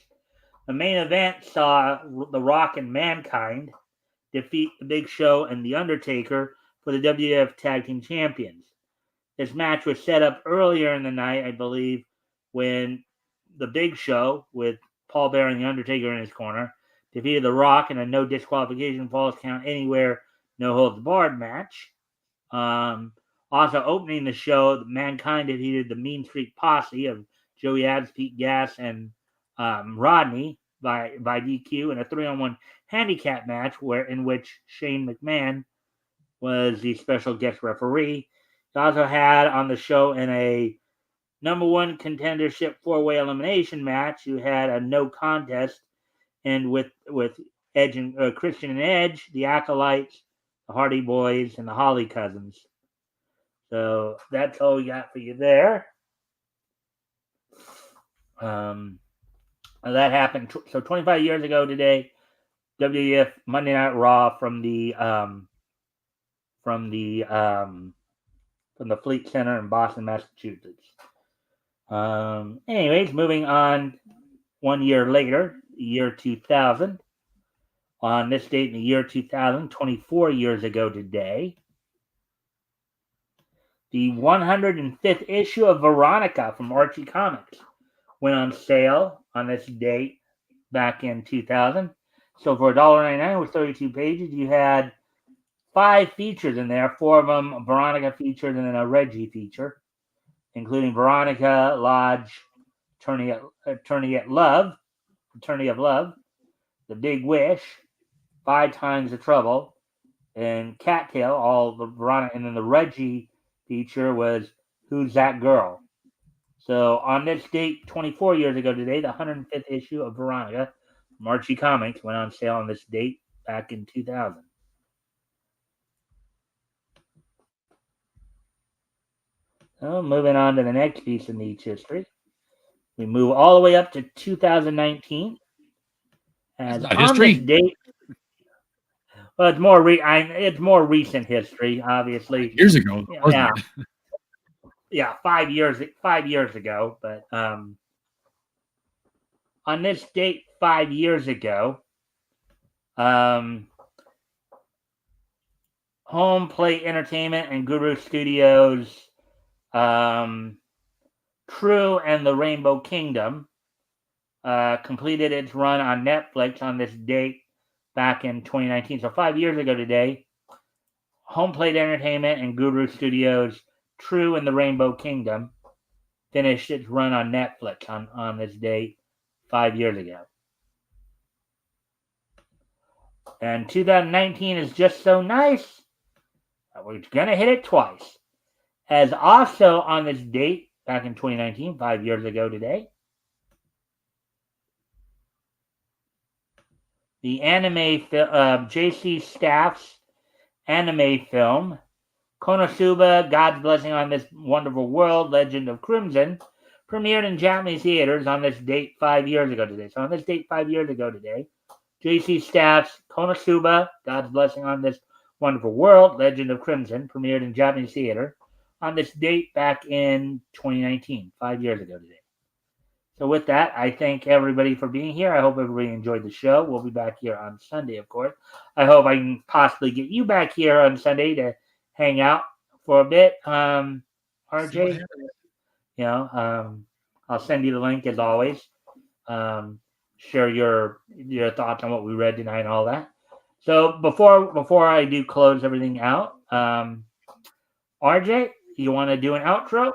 The main event saw The Rock and Mankind defeat The Big Show and The Undertaker for the WWF Tag Team Champions. This match was set up earlier in the night, I believe, when The Big Show, with Paul Bearer and The Undertaker in his corner, defeated The Rock in a no disqualification, falls count anywhere, no holds barred match. Also opening the show, Mankind defeated the Mean Street Posse of Joey Abs, Pete Gas, and Rodney by DQ in a 3-on-1 handicap match in which Shane McMahon was the special guest referee. He also had on the show in a number one contendership 4-way elimination match, you had a no contest, and with Edge and Christian and Edge, the Acolytes, the Hardy Boys, and the Holly Cousins. So that's all we got for you there. That happened. So 25 years ago today, WWF Monday Night Raw from the Fleet Center in Boston, Massachusetts. Anyways, moving on. 1 year later, the year 2000. On this date in the year 2000, 24 years ago today, the 105th issue of Veronica from Archie Comics went on sale on this date back in 2000. So for $1.99 with 32 pages, you had 5 features in there. 4 of them Veronica featured and then a Reggie feature, including Veronica Lodge, Attorney of Love, The Big Wish, 5 Times the Trouble, and Cattail. All the Veronica, and then the Reggie feature was Who's That Girl? So on this date, 24 years ago today, the 105th issue of Veronica from Archie Comics went on sale on this date back in 2000. So moving on to the next piece in each history. We move all the way up to 2019. As on history. This date, well, it's more recent history, obviously. 5 years ago, yeah. Yeah, 5 years ago, but on this date 5 years ago, Home Plate Entertainment and Guru Studios, True and the Rainbow Kingdom completed its run on Netflix on this date back in 2019. So 5 years ago today, Home Plate Entertainment and Guru Studios, True and the Rainbow Kingdom finished its run on Netflix on this date 5 years ago. And 2019 is just so nice that we're going to hit it twice. As also on this date, back in 2019, 5 years ago today, the anime J.C. Staff's anime film, Konosuba, God's Blessing on This Wonderful World, Legend of Crimson, premiered in Japanese theaters on this date 5 years ago today. So on this date 5 years ago today, J.C. Staff's Konosuba, God's Blessing on This Wonderful World, Legend of Crimson, premiered in Japanese theater on this date back in 2019, 5 years ago today. So with that, I thank everybody for being here. I hope everybody enjoyed the show. We'll be back here on Sunday, of course. I hope I can possibly get you back here on Sunday to hang out for a bit. RJ, I'll send you the link as always. Share your thoughts on what we read tonight and all that. So before I do close everything out, RJ, you want to do an outro?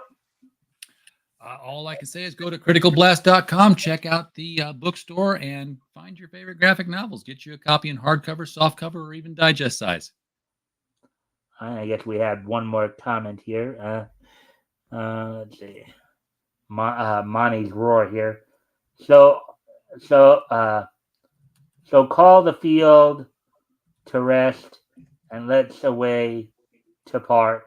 All I can say is go to criticalblast.com, check out the bookstore, and find your favorite graphic novels. Get you a copy in hardcover, softcover, or even digest size. I guess we had one more comment here. Let's see. Monty's roar here. So call the field to rest and let's away to part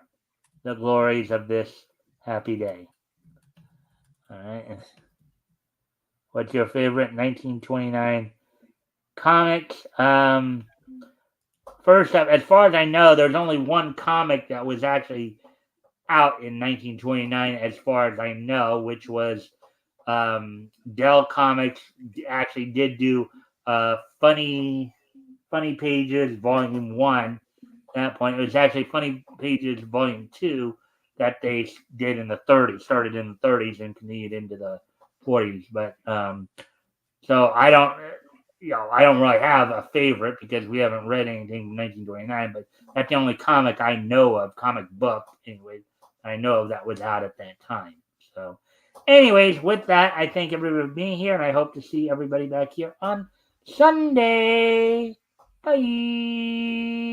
the glories of this happy day. All right. What's your favorite 1929 comics? First up, as far as I know, there's only one comic that was actually out in 1929, as far as I know, which was Dell Comics actually did do Funny Pages Volume 1 at that point. It was actually Funny Pages Volume 2 that they did in the 30s, started in the 30s and continued into the 40s. But so I don't really have a favorite because we haven't read anything from 1929, but that's the only comic I know of, comic book anyway, I know of that was out at that time. So anyways, with that, I thank everybody for being here, and I hope to see everybody back here on Sunday. Bye.